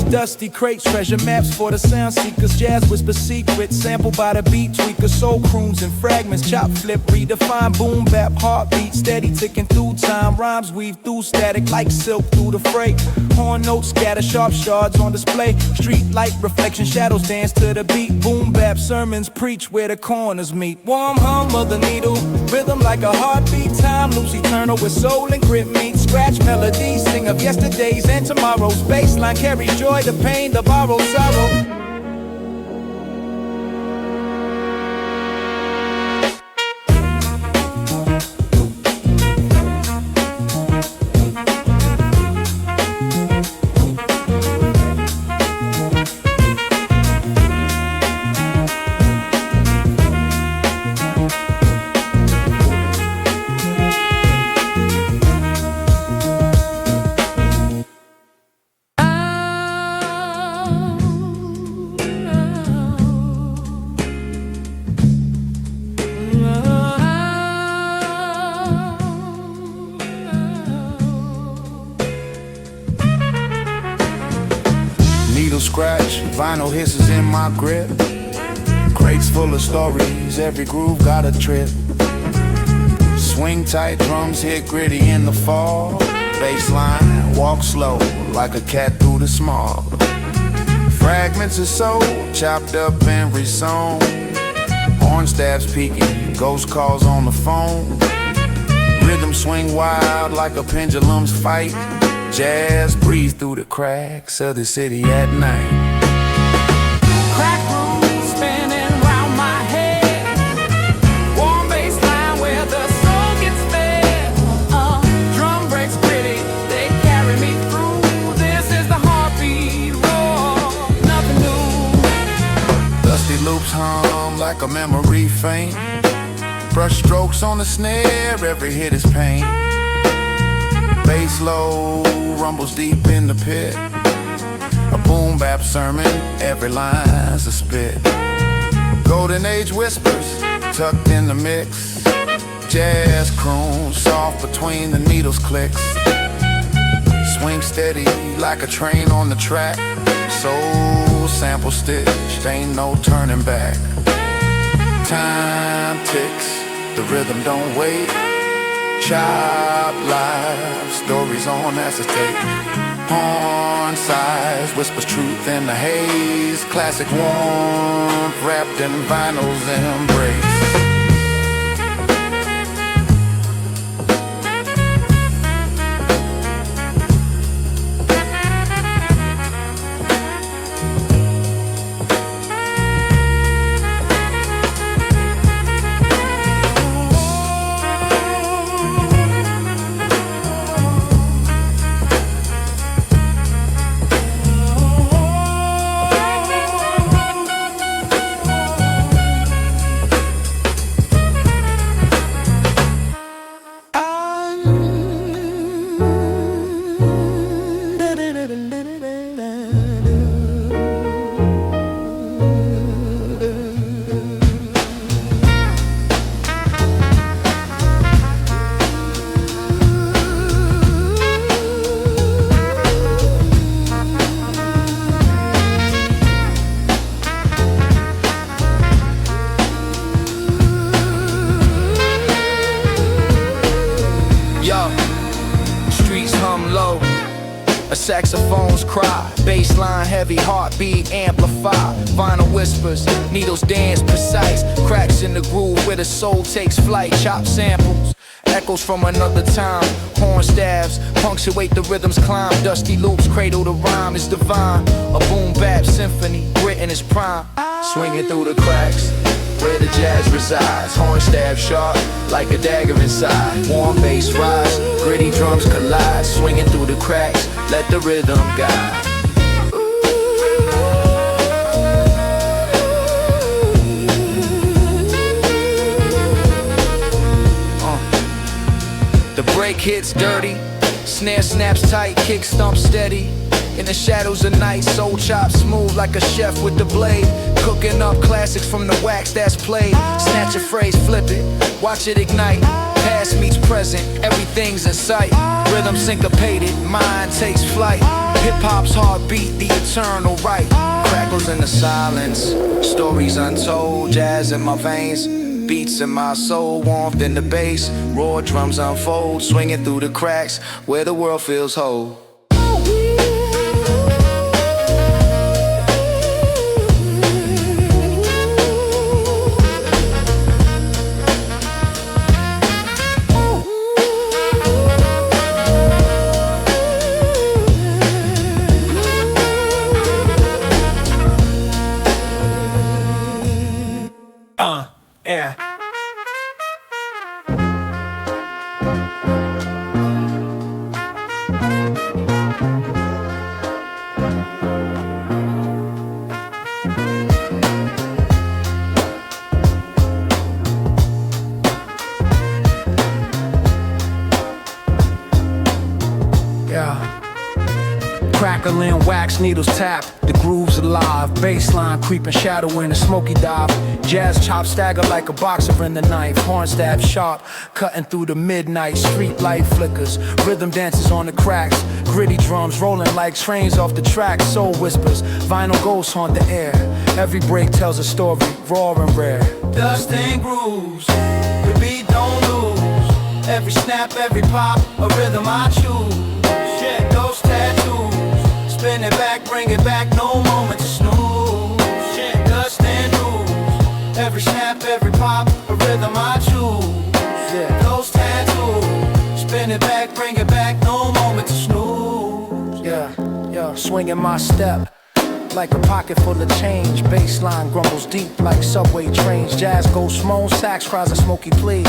Dusty crates, treasure maps for the sound seekers. Jazz whisper secrets, sampled by the beat tweakers. Soul croons and fragments, chop flip, redefine. Boom bap, heartbeat, steady ticking through time. Rhymes weave through static like silk through the freight. Horn notes scatter, sharp shards on display. Street light reflection, shadows dance to the beat. Boom bap, sermons preach where the corners meet. Warm hum of the needle, rhythm like a heartbeat. Time loops eternal with soul and grit meet. Scratch melodies, sing of yesterdays and tomorrows. Bassline carries joy, the pain, the borrowed sorrow. Scratch, vinyl hisses in my grip. Crates full of stories, every groove got a trip. Swing tight, drums hit gritty in the fall. Bassline, walk slow, like a cat through the smog. Fragments of soul, chopped up and resewn. Horn stabs peaking, ghost calls on the phone. Rhythm swing wild like a pendulum's fight. Jazz breathe through the cracks of the city at night. Crack room spinning round my head. Warm bass line where the soul gets fed. Drum breaks pretty, they carry me through. This is the heartbeat roar, nothing new. Dusty loops hum like a memory faint. Brush strokes on the snare, every hit is pain. Bass low, rumbles deep in the pit. A boom bap sermon, every line's a spit. Golden age whispers, tucked in the mix. Jazz croon, soft between the needles clicks. Swing steady like a train on the track. Soul sample stitched, ain't no turning back. Time ticks, the rhythm don't wait. Chop live, stories on acetate. Horn size, whispers truth in the haze. Classic warmth, wrapped in vinyl's embrace. Saxophones cry, bass line heavy, heartbeat amplify. Vinyl whispers, needles dance precise. Cracks in the groove where the soul takes flight. Chop samples, echoes from another time. Horn stabs, punctuate the rhythm's climb. Dusty loops cradle the rhyme is divine. A boom bap symphony, grit in its prime. Swinging through the cracks where the jazz resides. Horn stab sharp like a dagger inside. Warm bass rise, gritty drums collide. Swinging through the cracks, let the rhythm guide. The break hits dirty, snare snaps tight, kick stump steady. In the shadows of night, soul chops smooth like a chef with the blade. Cooking up classics from the wax that's played. Snatch a phrase, flip it, watch it ignite. Past meets present, everything's in sight. Rhythm syncopated, mind takes flight. Hip-hop's heartbeat, the eternal right. Crackles in the silence, stories untold. Jazz in my veins, beats in my soul. Warmth in the bass, raw drums unfold. Swinging through the cracks, where the world feels whole. Yeah. Crackling, wax needles tap, the groove's alive. Bassline creeping, shadow in a smoky dive. Jazz chop stagger like a boxer in the knife. Horn stab sharp, cutting through the midnight. Street light flickers, rhythm dances on the cracks. Gritty drums rolling like trains off the track. Soul whispers, vinyl ghosts haunt the air. Every break tells a story, raw and rare. Dust and grooves, the beat don't lose. Every snap, every pop, a rhythm I choose. Check those tattoos. Spin it back, bring it back, no moment to snooze. Check dust and rules. Every snap, every pop, a rhythm I choose. Yeah. Those tattoos. Spin it back, bring it back, no moment to snooze. Yeah, swinging my step like a pocket full of change. Bassline grumbles deep like subway trains. Jazz goes small, sax cries a smoky plea.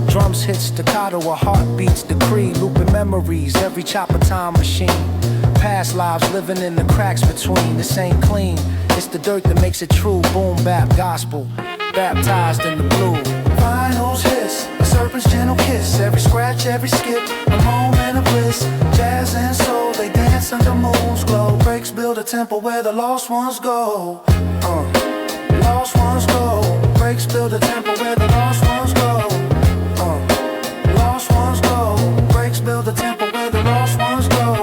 Drums hit staccato, a heartbeat's decree. Looping memories, every chopper time machine. Past lives living in the cracks between. This ain't clean, it's the dirt that makes it true. Boom bap gospel, baptized in the blue. Vinyls hiss, a serpent's gentle kiss. Every scratch, every skip, a moment of bliss. Jazz and soul, they dance under moon's glow. Breaks build a temple where the lost ones go. Lost ones go. Breaks build a temple where the lost ones go. Lost ones go. Breaks build a temple where the lost ones go.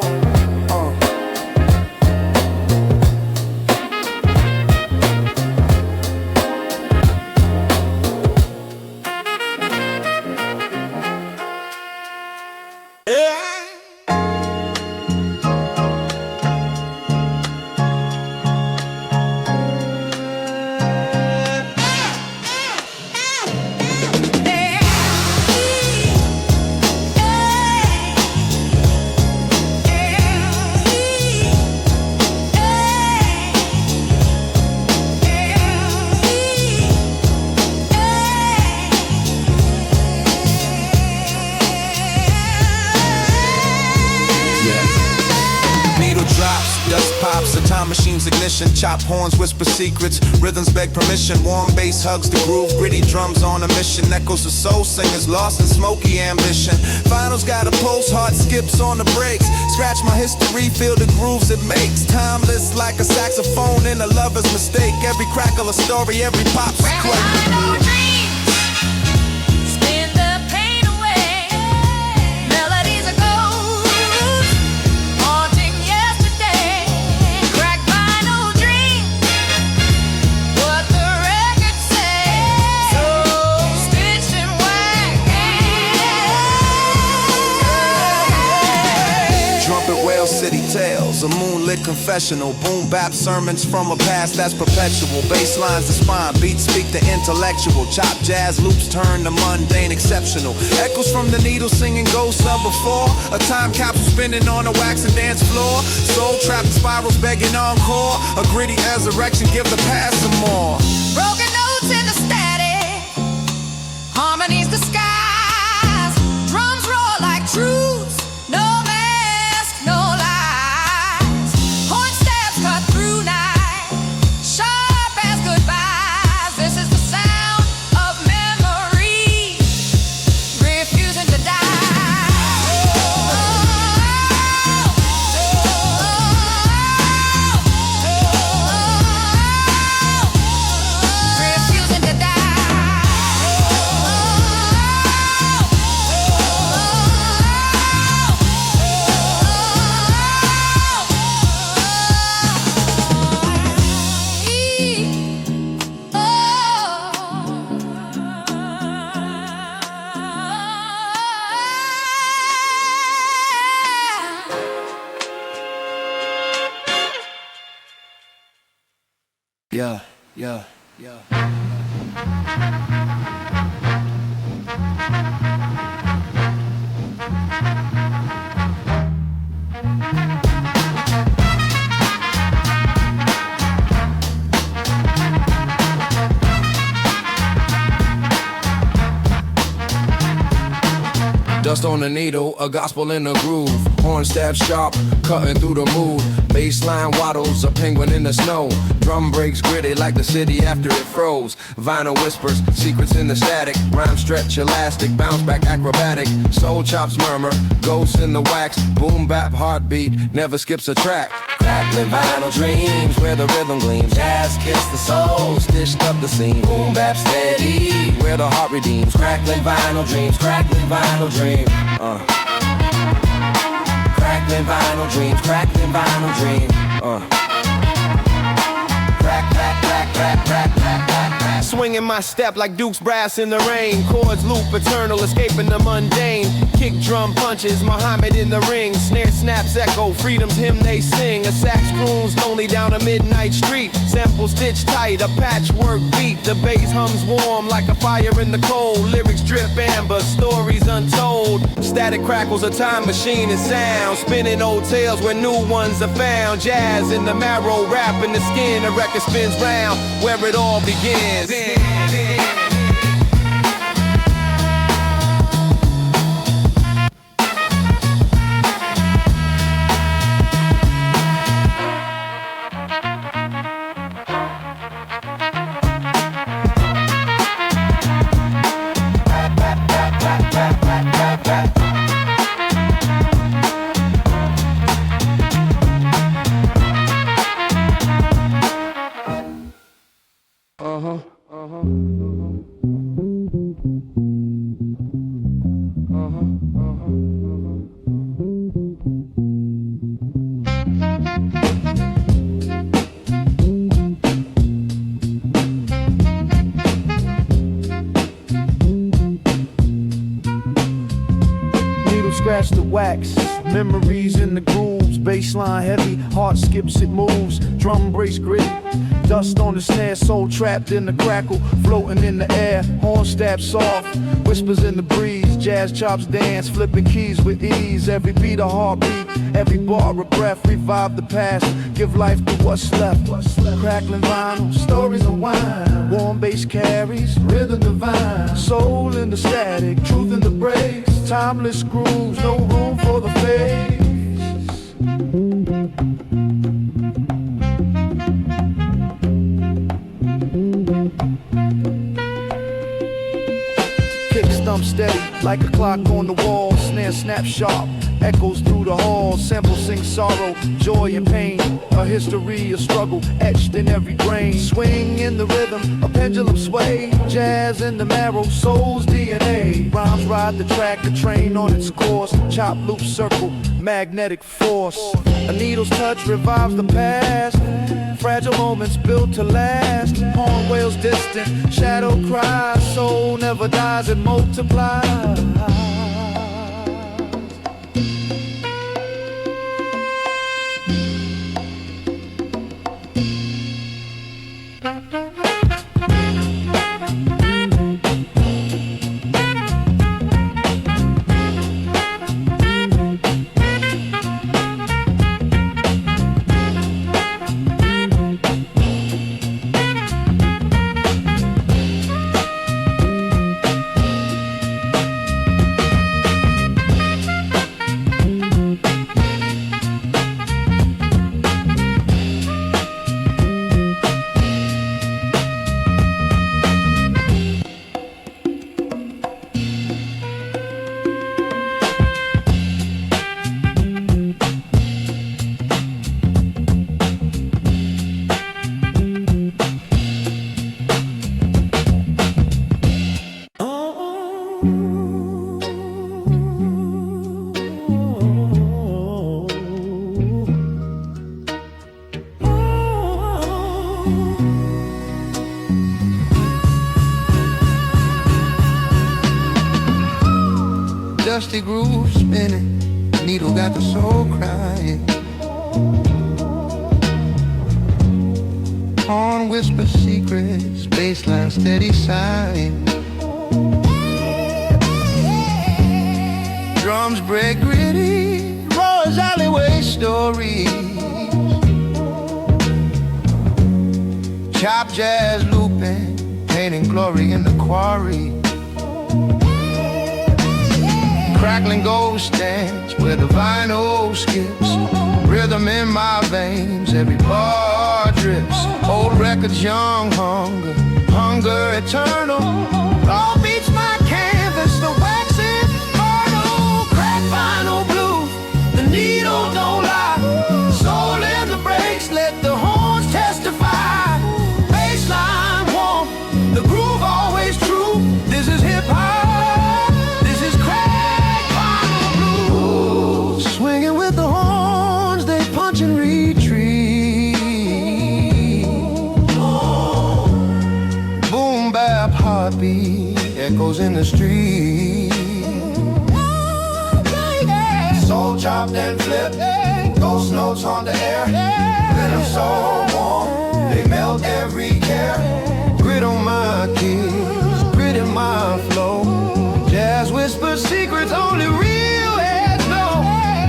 Time machine's ignition, chop horns, whisper secrets. Rhythms beg permission, warm bass hugs the groove. Gritty drums on a mission, echoes of soul singers lost in smoky ambition. Finals got a pulse, heart skips on the brakes. Scratch my history, feel the grooves it makes. Timeless like a saxophone in a lover's mistake. Every crackle a story, every pop's a quake. City tales, a moonlit confessional. Boom bap sermons from a past that's perpetual. Bass lines the spine, beats speak the intellectual. Chop jazz loops turn the mundane exceptional. Echoes from the needle singing ghosts of before. A time capsule spinning on a wax and dance floor. Soul trapped spirals begging encore. A gritty resurrection, give the past some more. Broken notes in the static, harmonies the skies. Drums roar like truths. No mask, no lies. Horn stabs cut through night, sharp as goodbyes. This is the sound of memory, refusing to die. Refusing to die. Yeah, yeah, yeah. Dust on the needle, a gospel in the groove. Horn stab sharp, cutting through the mood. Bassline waddles, a penguin in the snow. Drum breaks gritty like the city after it froze. Vinyl whispers, secrets in the static. Rhyme stretch elastic, bounce back acrobatic. Soul chops murmur, ghosts in the wax. Boom bap heartbeat, never skips a track. Crackling vinyl dreams, where the rhythm gleams. Jazz kiss the soul, stitched up the scene. Boom bap steady, where the heart redeems. Crackling vinyl dreams, crackling vinyl dreams. Crackling vinyl dreams, crackling vinyl dream. Crack, crack, crack, crack, crack, crack, crack, crack. Swinging my step like Duke's brass in the rain. Chords loop eternal, escaping the mundane. Kick drum punches, Muhammad in the ring. Snare snaps echo, freedom's hymn they sing. A sax croons lonely down a midnight street. Sample stitched tight, a patchwork beat. The bass hums warm like a fire in the cold. Lyrics drip amber, stories untold. Static crackles, a time machine and sound. Spinning old tales where new ones are found. Jazz in the marrow, rap in the skin. A record spins round where it all begins. Scratch the wax, memories in the grooves. Bassline heavy, heart skips, it moves. Drum breaks gritty, dust on the snare. Soul trapped in the crackle, floating in the air. Horn stab soft, whispers in the breeze. Jazz chops dance, flipping keys with ease. Every beat a heartbeat, every bar a breath. Revive the past, give life to what's left. Crackling vinyl, stories of wine. Warm bass carries, rhythm divine. Soul in the static, truth in the breaks. Timeless grooves, no room for the fakes. Kick stump steady like a clock on the wall. Snare snap sharp, echoes through the halls. Sample sing sorrow, joy and pain. A history of struggle etched in every brain. Swing in the rhythm, a pendulum sway. Jazz in the marrow, soul's DNA. Rhymes ride the track, a train on its course. Chop, loop, circle, magnetic force. A needle's touch revives the past. Fragile moments built to last. Horn wails distant, shadow cries. Soul never dies, it multiplies. Dusty groove spinning, needle got the soul crying. Horn whisper secrets, bassline steady sighing. Drums break gritty, roars alleyway stories. Chop jazz looping, painting glory in the quarry. Crackling ghost dance where the vinyl skips. Rhythm in my veins, every bar drips. Old records, young hunger, hunger eternal. All beats my canvas, the wax is fertile. Crack vinyl blue, the needle don't lie. Soul in the breaks, let the horns testify. Bassline warm, the groove always true. This is hip-hop. Swinging with the horns, they punch and retreat. Boom bap heartbeat echoes in the street. Soul chopped and flipped, ghost notes on the air. Rhythm so warm, they melt every care. Grit on my keys, grit in my flow. Jazz whisper secrets only real heads know.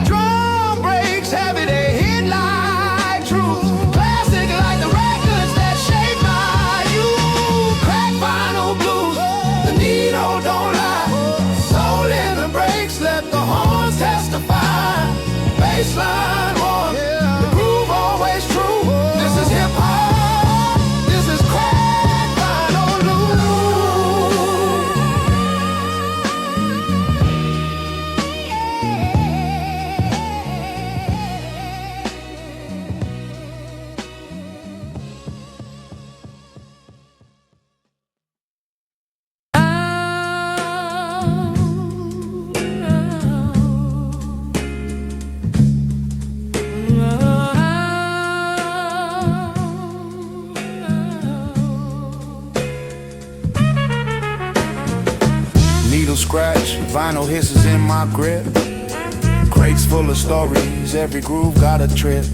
Drum breaks heavy, they hit like truth. Classic like the records that shape my youth. Crack vinyl blues, the needle don't lie. Soul in the breaks, let the horns testify. Bassline one, the groove always true. This is hip-hop, this is crack vinyl blues. Needle scratch, vinyl hisses in my grip. Crates full of stories, every groove got a trip.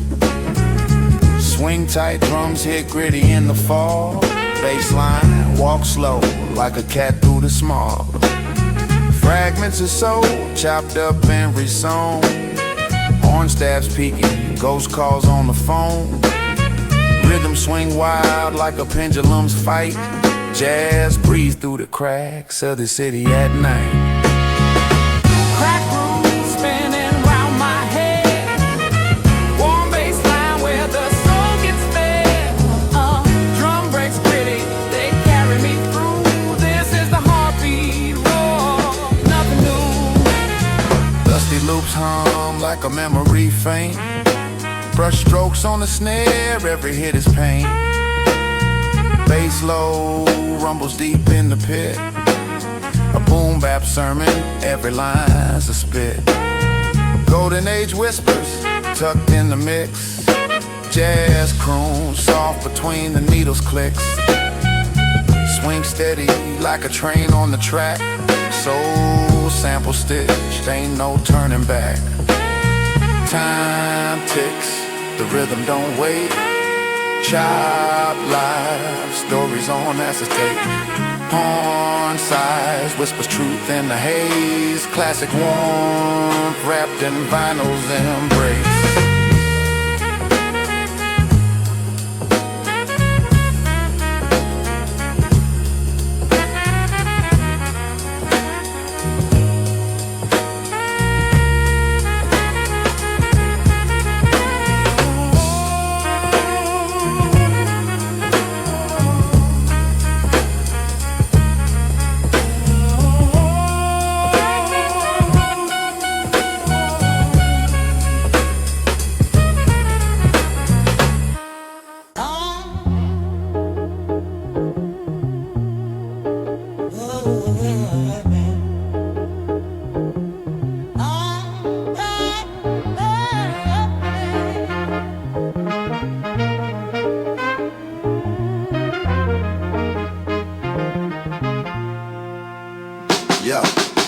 Swing tight, drums hit gritty in the fall. Bassline, walk slow, like a cat through the smog. Fragments of soul, chopped up and resewn. Horn stabs peaking, ghost calls on the phone. Rhythm swing wild like a pendulum's fight. Jazz breathe through the cracks of the city at night. Crack room spinning round my head. Warm bass line where the soul gets fed. Drum breaks pretty, they carry me through. This is the heartbeat road. like a memory faint. Brush strokes on the snare, every hit is pain. Bass low, rumbles deep in the pit. A boom bap sermon, every line's a spit. Golden age whispers, tucked in the mix. Jazz croon, soft between the needles clicks. Swing steady like a train on the track. Soul sample stitched, ain't no turning back. Time ticks, the rhythm don't wait. Chop live, stories on acetate. Horn size, whispers truth in the haze. Classic warmth wrapped in vinyl's embrace.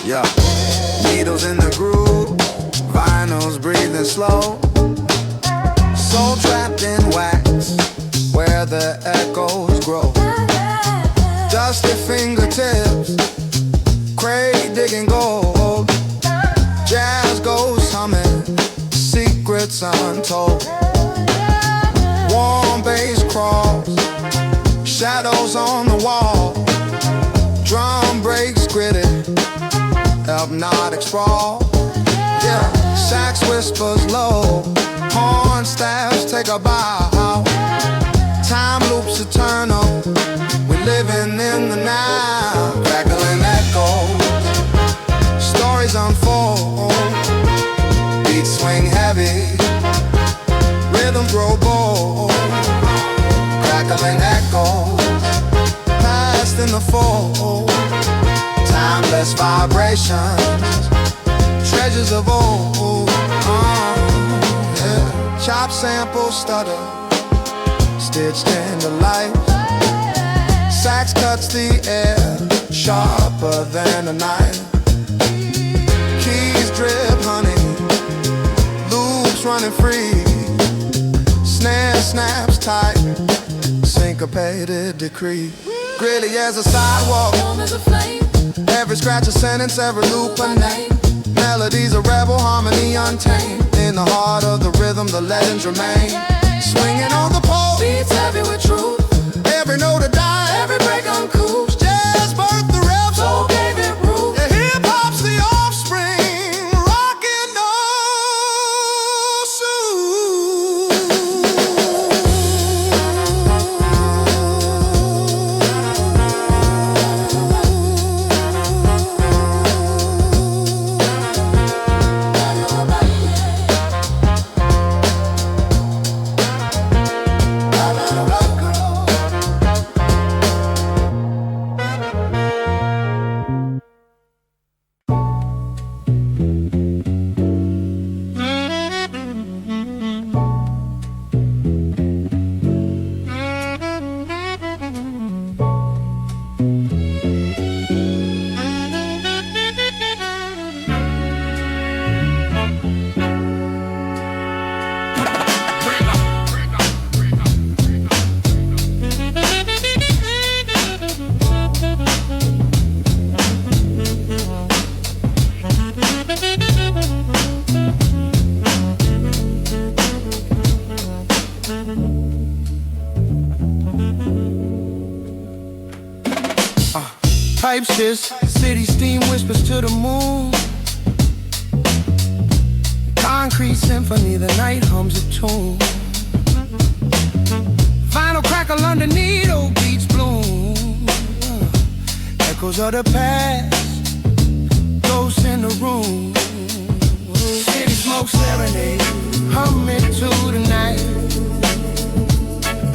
Yeah, needles in the groove, vinyls breathing slow. Soul trapped in wax, where the echoes grow. Dusty fingertips, crate digging gold. Jazz goes humming, secrets untold. Warm bass crawls, shadows on the wall. Drum breaks gritty, hypnotic sprawl. Yeah, sax whispers low, horn staffs take a bow. Time loops eternal, we're living in the now. Crackling echoes, stories unfold. Beats swing heavy, rhythms grow bold. Crackling echoes, past in the fold. Timeless vibrations, treasures of old. Yeah. Chop sample stutter, stitched into life. Sax cuts the air, sharper than a knife. Keys drip honey, loops running free. Snare snaps tight, syncopated decree. Gritty as a sidewalk, warm as a flame. Every scratch a sentence, every loop a name. Melodies a rebel, harmony untamed. In the heart of the rhythm, the legends remain. Swinging on the pole, Beats heavy with truth. every note a dime. Every break uncouth. Jazz birthed the rebel, Soul gave it root. yeah, hip-hop's the offspring. Rockin' no Pipe shifts, city steam whispers to the moon. Concrete symphony, the night hums a tune. Vinyl crackle under needle beats bloom. Echoes of the past, ghosts in the room. City smoke serenade, humming to the night.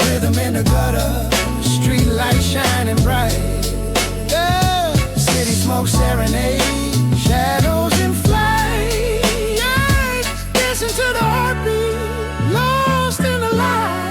Rhythm in the gutter, street light shining bright. Yeah, city smoke serenade, shadows in flight. Yeah, dancing to the heartbeat, lost in the light.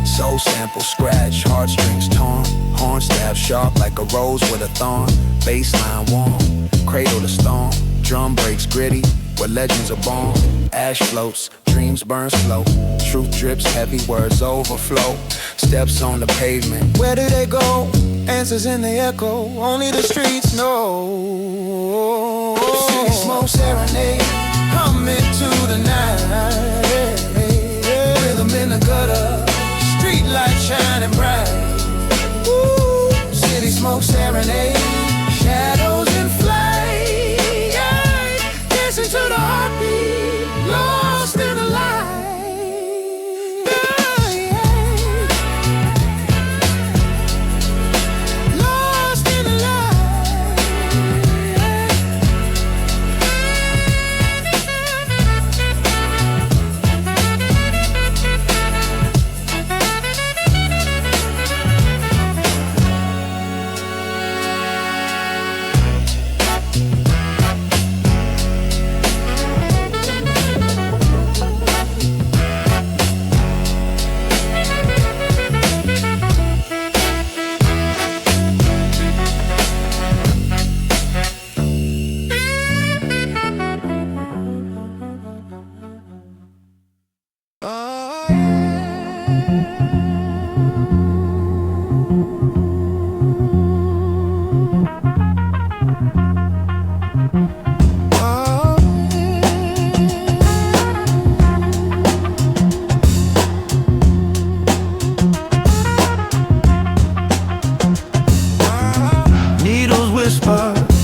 Soul sample scratch, heartstrings torn. Horn stab sharp like a rose with a thorn. Bassline warm, cradle to storm. Drum breaks gritty, where legends are born. Ash floats, dreams burn slow. Truth drips, heavy words overflow. Steps on the pavement, where do they go? Answers in the echo, only the streets know. City smoke serenade, humming to the night. Rhythm in the gutter, street light shining bright. Woo. City smoke serenade, shadows in flight. Yeah. Dancing to the heartbeat, lost in the light.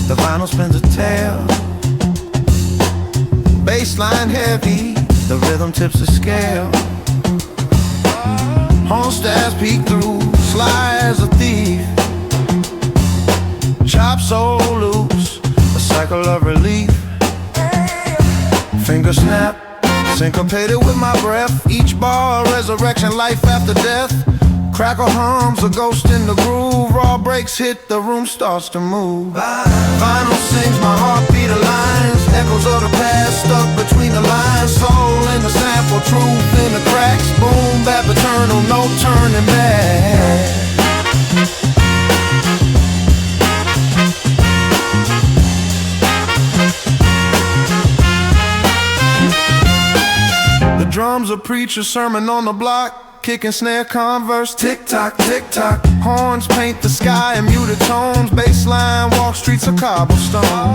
The vinyl spins a tale. Bassline heavy, the rhythm tips the scale. Horn stabs peek through, sly as a thief. Chop so loose, a cycle of relief. Finger snap, syncopated with my breath. Each bar a resurrection, life after death. Crackle hums, a ghost in the groove. Raw breaks hit, the room starts to move. Vinyl sings, my heartbeat aligns. Echoes of the past stuck between the lines. Soul in the sample, truth in the cracks. Boom, bap eternal, no turning back. The drums a preacher, sermon on the block. Kick and snare, converse, tick-tock, tick-tock. Horns paint the sky in muted tones. Bassline, walk streets of cobblestone.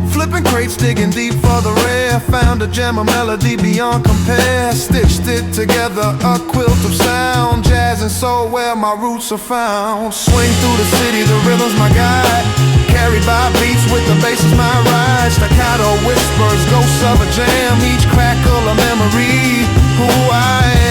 Flipping crates, digging deep for the rare. Found a gem, a melody beyond compare. Stitched it together, a quilt of sound. Jazz and soul where my roots are found. Swing through the city, the rhythm's my guide. Carried by beats with the bass is my ride. Staccato whispers, ghosts of a jam. Each crackle a memory, who I am.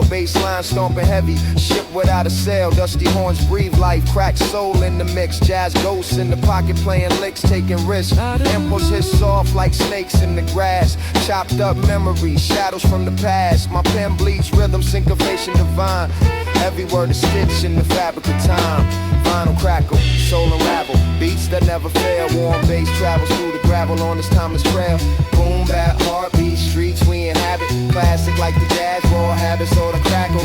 bass line stomping heavy. Ship without a sail, dusty horns breathe life. Crack soul in the mix, jazz ghosts in the pocket playing licks, taking risks. Impulse hits soft like snakes in the grass. Chopped up memories, shadows from the past. My pen bleeds rhythm, syncopation divine. Every word is stitched in the fabric of time. Vinyl crackle, soul unravel. Beats that never fail. Warm bass travels through the gravel on this timeless trail. Boom, bap, heartbeat, streets we inhabit. Classic like the jazz, raw habits or the crackle.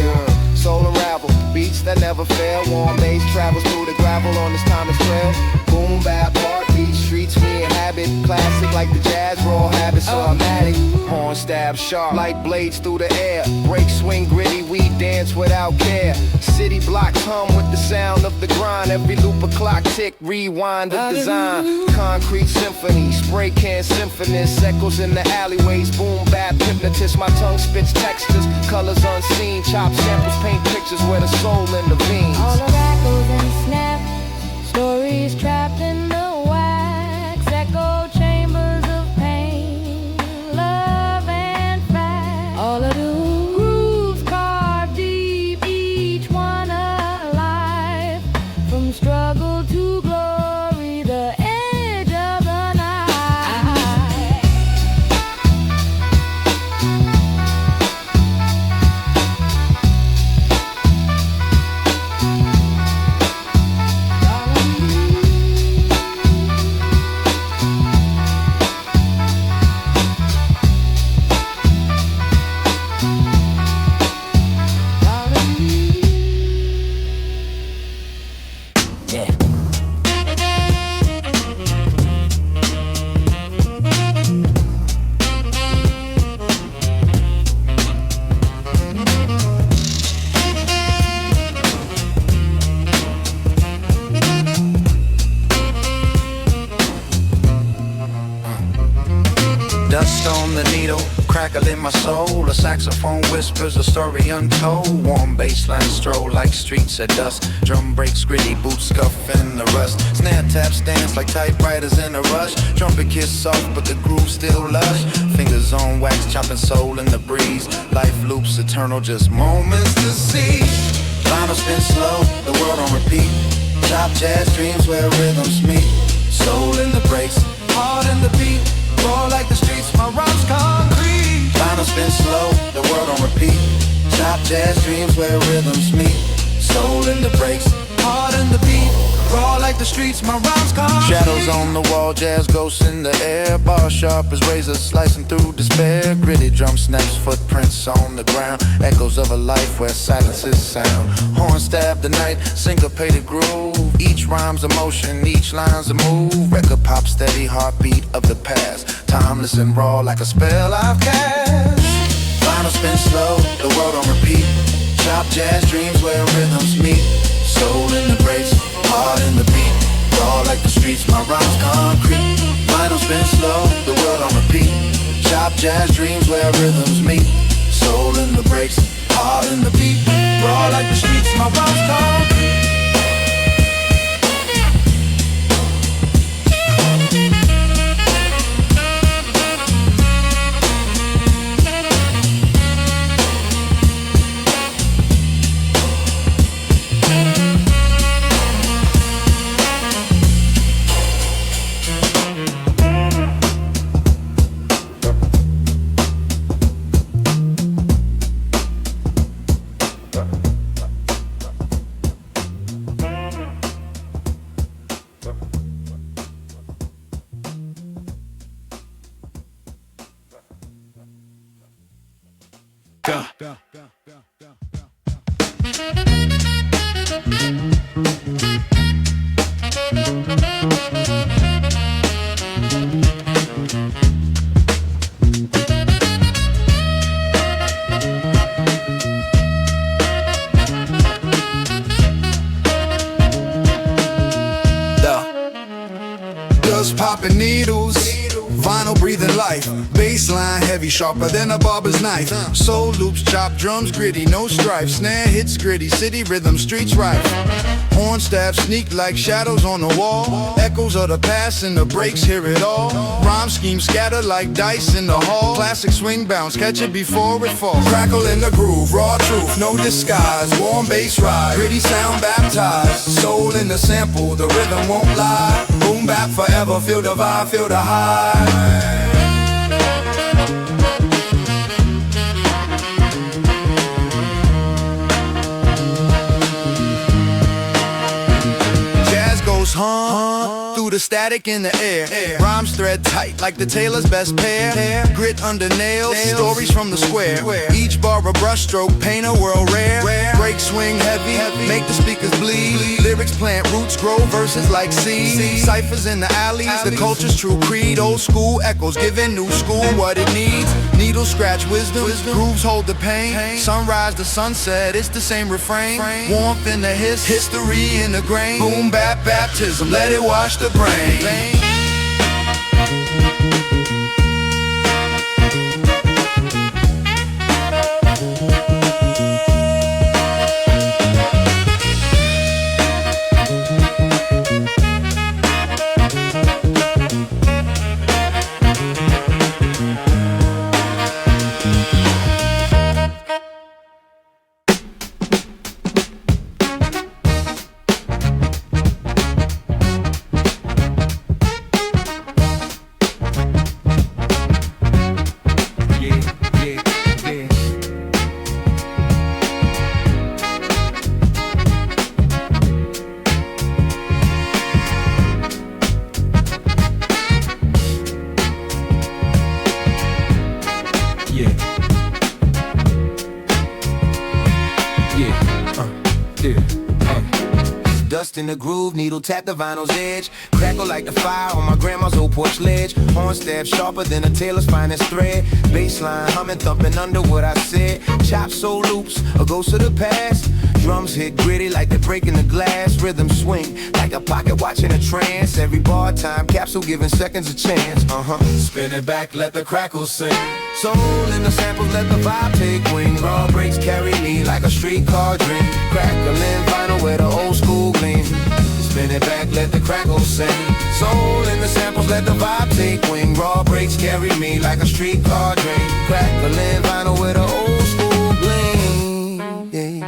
Soul unravel. Beats that never fail. Warm bass travels through the gravel on this timeless trail. Boom, bap, heartbeat, streets we inhabit. Classic like the jazz, raw habits automatic. Horn stab sharp like blades through the air. Break, swing, gritty, we dance without care. City blocks hum with the sound of the grind. Every loop a clock tick, rewind the design. Concrete symphony, spray can symphonist. Echoes in the alleyways, boom bap hypnotist. My tongue spits textures, colors unseen. Chop samples, paint pictures where the soul intervenes. All the rattles and snap, stories trapped in the wax. Echo chambers of pain, love and fact. All of the grooves carved deep, each one alive. From struggle to glory, the edge of the night. Dust on the needle, crackle in my soul. A saxophone whispers a story untold. Warm bassline stroll like streets at dusk. Drum breaks gritty, boots scuffing the rust. Snare taps dance like typewriters in a rush. Trumpet kiss soft, but the groove still lush. Fingers on wax, chopping soul in the breeze. Life loops eternal, just moments to see. Vinyl spin slow, the world on repeat. Chop jazz dreams where rhythms meet. Soul in the breaks, heart in the beat. Roll like the streets, my rhymes concrete. Vinyl spin slow, the world on repeat. Chop jazz dreams where rhythms meet. Soul in the breaks, heart in the beat. Raw like the streets, my rhymes concrete. Shadows on the wall, jazz ghosts in the air. Bar sharp as razors slicing through despair. Gritty drum snaps, footprints on the ground. Echoes of a life where silence is sound. Horn stab the night, syncopated groove. Each rhyme's emotion, each line's a move. Record pop steady, heartbeat of the past. Timeless and raw like a spell I've cast. Vinyl spin slow, the world on repeat. Chop jazz dreams where rhythms meet. Soul in the breaks, heart in the beat. Raw like the streets, my rhymes concrete. Vinyl spin slow, the world on repeat. Chop jazz dreams where rhythms meet. Soul in the breaks, heart in the beat. Raw like the streets, my rhymes concrete. Dust popping needles, vinyl breathing life. Bassline heavy, sharper than a barber's knife. Soul loops, chop drums gritty, no strife. Snare hits gritty, city rhythm, streets rife. Horn staff sneak like shadows on the wall. Echoes of the past and the breaks hear it all. Rhyme scheme scatter like dice in the hall. Classic swing bounce, catch it before it falls. Crackle in the groove, raw truth, no disguise. Warm bass ride, gritty sound baptized. Soul in the sample, the rhythm won't lie. Boom bap forever, feel the vibe, feel the high. Hum through the static in the air. Rhymes thread tight like the tailor's best pair. Grit under nails, stories from the square. Each bar a brushstroke, paint a world rare. Break swing heavy, make the speakers bleed. Lyrics plant roots, grow verses like seeds. Ciphers in the alleys, the culture's true creed. Old school echoes giving new school what it needs. Needles scratch wisdom, grooves hold the pain. Sunrise to sunset, it's the same refrain. Warmth in the history in the grain. Boom bap baptism, let it wash the brain. Dust in the groove, needle tap the vinyl's edge. Crackle like the fire on my grandma's old porch ledge. Horn stab sharper than a tailor's finest thread. Bassline humming, thumping under what I said. Chop soul loops, a ghost of the past. Drums hit gritty like they're breaking the glass. Rhythm swing like a pocket watching a trance. Every bar time capsule giving seconds a chance. Spin it back, let the crackle sing. Soul in the samples, let the vibe take wing. Raw breaks carry me like a streetcar dream. Crackling vinyl with the old school gleam. Spin it back, let the crackle sing. Soul in the samples, let the vibe take wing. Raw breaks carry me like a streetcar dream. Crackling vinyl with the old school gleam. Yeah.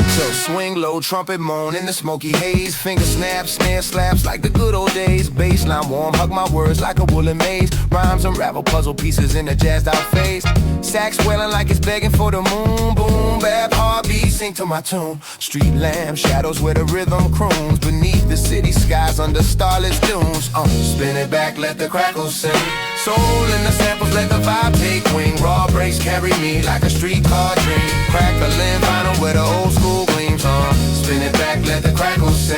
So swing low, trumpet moan in the smoky haze. Finger snaps, snare slaps like the good old days. Bassline warm, hug my words like a woolen maze. Rhymes unravel puzzle pieces in a jazzed out phase. Sax swelling like it's begging for the moon. Boom, bap, heartbeat, sing to my tune. Street lamp, shadows where the rhythm croons. Beneath the city skies under starless dunes. Spin it back, let the crackle sing. Soul in the samples, let the vibe take wing. Raw breaks carry me like a streetcar dream. Crackling vinyl with the old school gleams. Spin it back, let the crackle sing.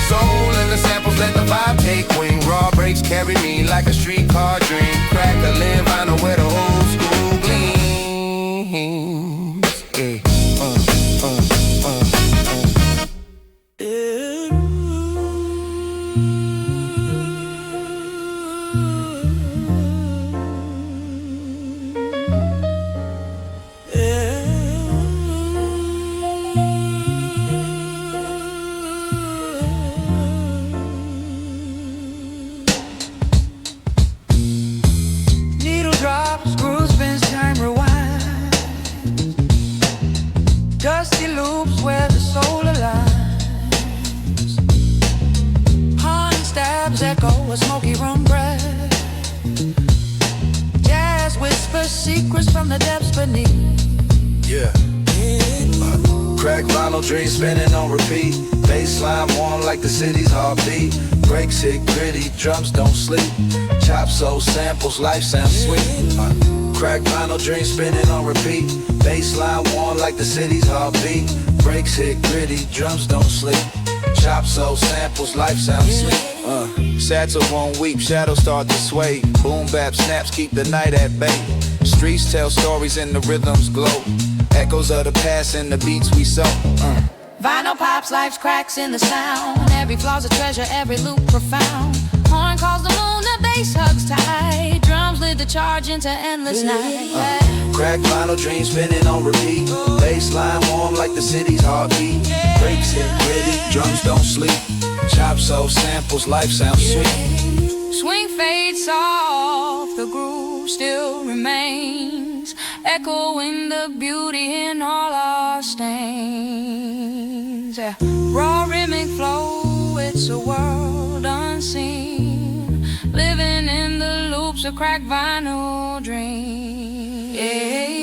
Soul in the samples, let the vibe take wing. Raw breaks carry me like a streetcar dream. Crackling vinyl with the old school gleams. Dusty loops where the soul aligns. Horn stabs echo a smoky room breath. Jazz whispers secrets from the depths beneath. Crack vinyl dreams spinning on repeat. Bassline warm like the city's heartbeat. Breaks hit gritty, drums don't sleep. Chop soul samples, life sounds sweet. Crack vinyl dreams spinning on repeat. Bassline warm like the city's heartbeat. Breaks hit gritty, drums don't sleep. Chop soul samples, life sounds sweet. Satchel won't weep, shadows start to sway. Boom bap snaps keep the night at bay. Streets tell stories and the rhythms glow. Echoes of the past and the beats we sow. Vinyl pops, life's cracks in the sound. Every flaw's a treasure, every loop profound. Horn calls the moon, the bass bass hugs tight. Drums lead the charge into endless night. Crack vinyl dreams spinning on repeat. Bassline warm like the city's heartbeat. Breaks hit gritty, drums don't sleep. Chop soul samples, life sounds sweet. Swing fades off, the groove still remains, echoing the beauty in all our stains. Raw rhythmic flow, it's a world unseen, living in the loops of cracked vinyl dreams. Yeah.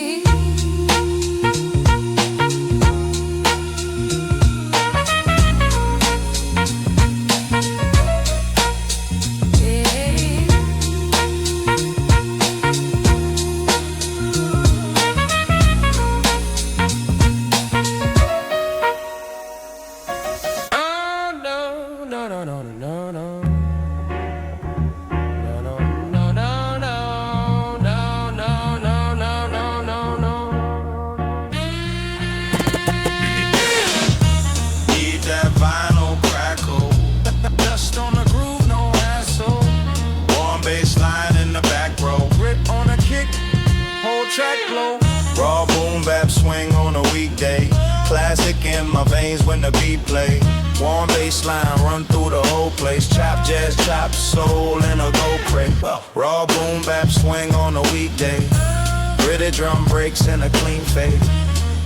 Track blow. Raw boom bap swing on a weekday. Classic in my veins when the beat play. Warm bass line run through the whole place. Chop jazz, chop soul in a go crate. Raw boom bap swing on a weekday. Gritty drum breaks in a clean fade.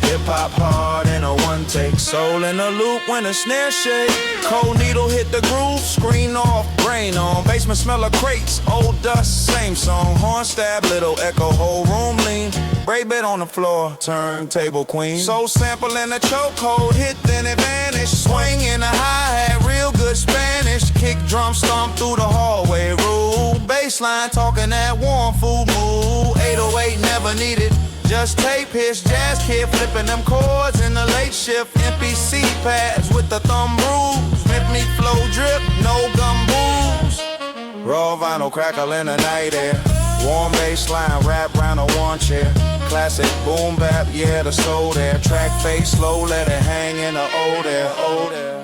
HipHop hard in a one take. Soul in a loop when a snare shake. Cold needle hit the groove, screen off, brain on. Basement smell of crates, old dust, same song. Horn stab, little echo, whole room lean. Braid bit on the floor, turntable queen. Soul sample in a chokehold, hit then it vanish. Swing in a hi-hat, real good Spanish. Kick drum stomp through the hallway, rule. Bassline talking that warm food mood. 808 never needed. Just tape hits, jazz kid flipping them chords in the late shift. MPC pads with the thumb bruise. Rhythmic flow drip, no gum booze. Raw vinyl crackle in the night air. Warm bass line wrap round a one chair. Classic boom bap, yeah, the soul there. Track face slow, let it hang in the old air, old air.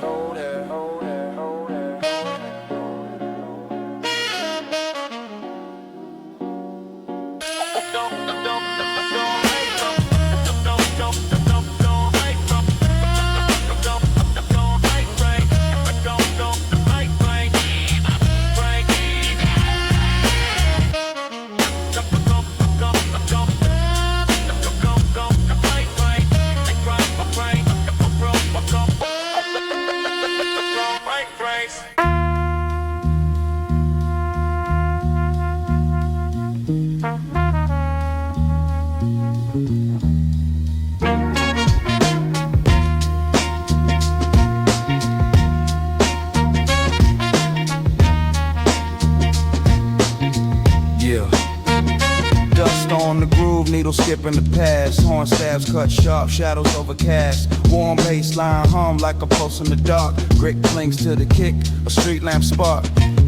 Needle skipping the past, horn stabs cut sharp, shadows overcast. Warm bass line hum like a pulse in the dark. Grit clings to the kick, a street lamp spark.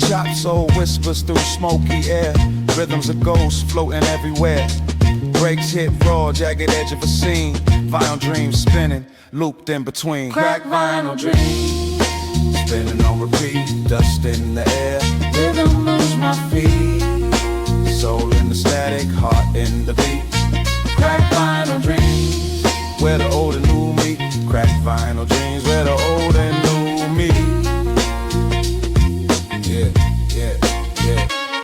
Chop soul whispers through smoky air. Rhythms of ghosts floating everywhere. Breaks hit raw, jagged edge of a scene. Vinyl dreams spinning, looped in between. Crack vinyl dreams, spinning on repeat, dust in the air. Rhythm moves my feet.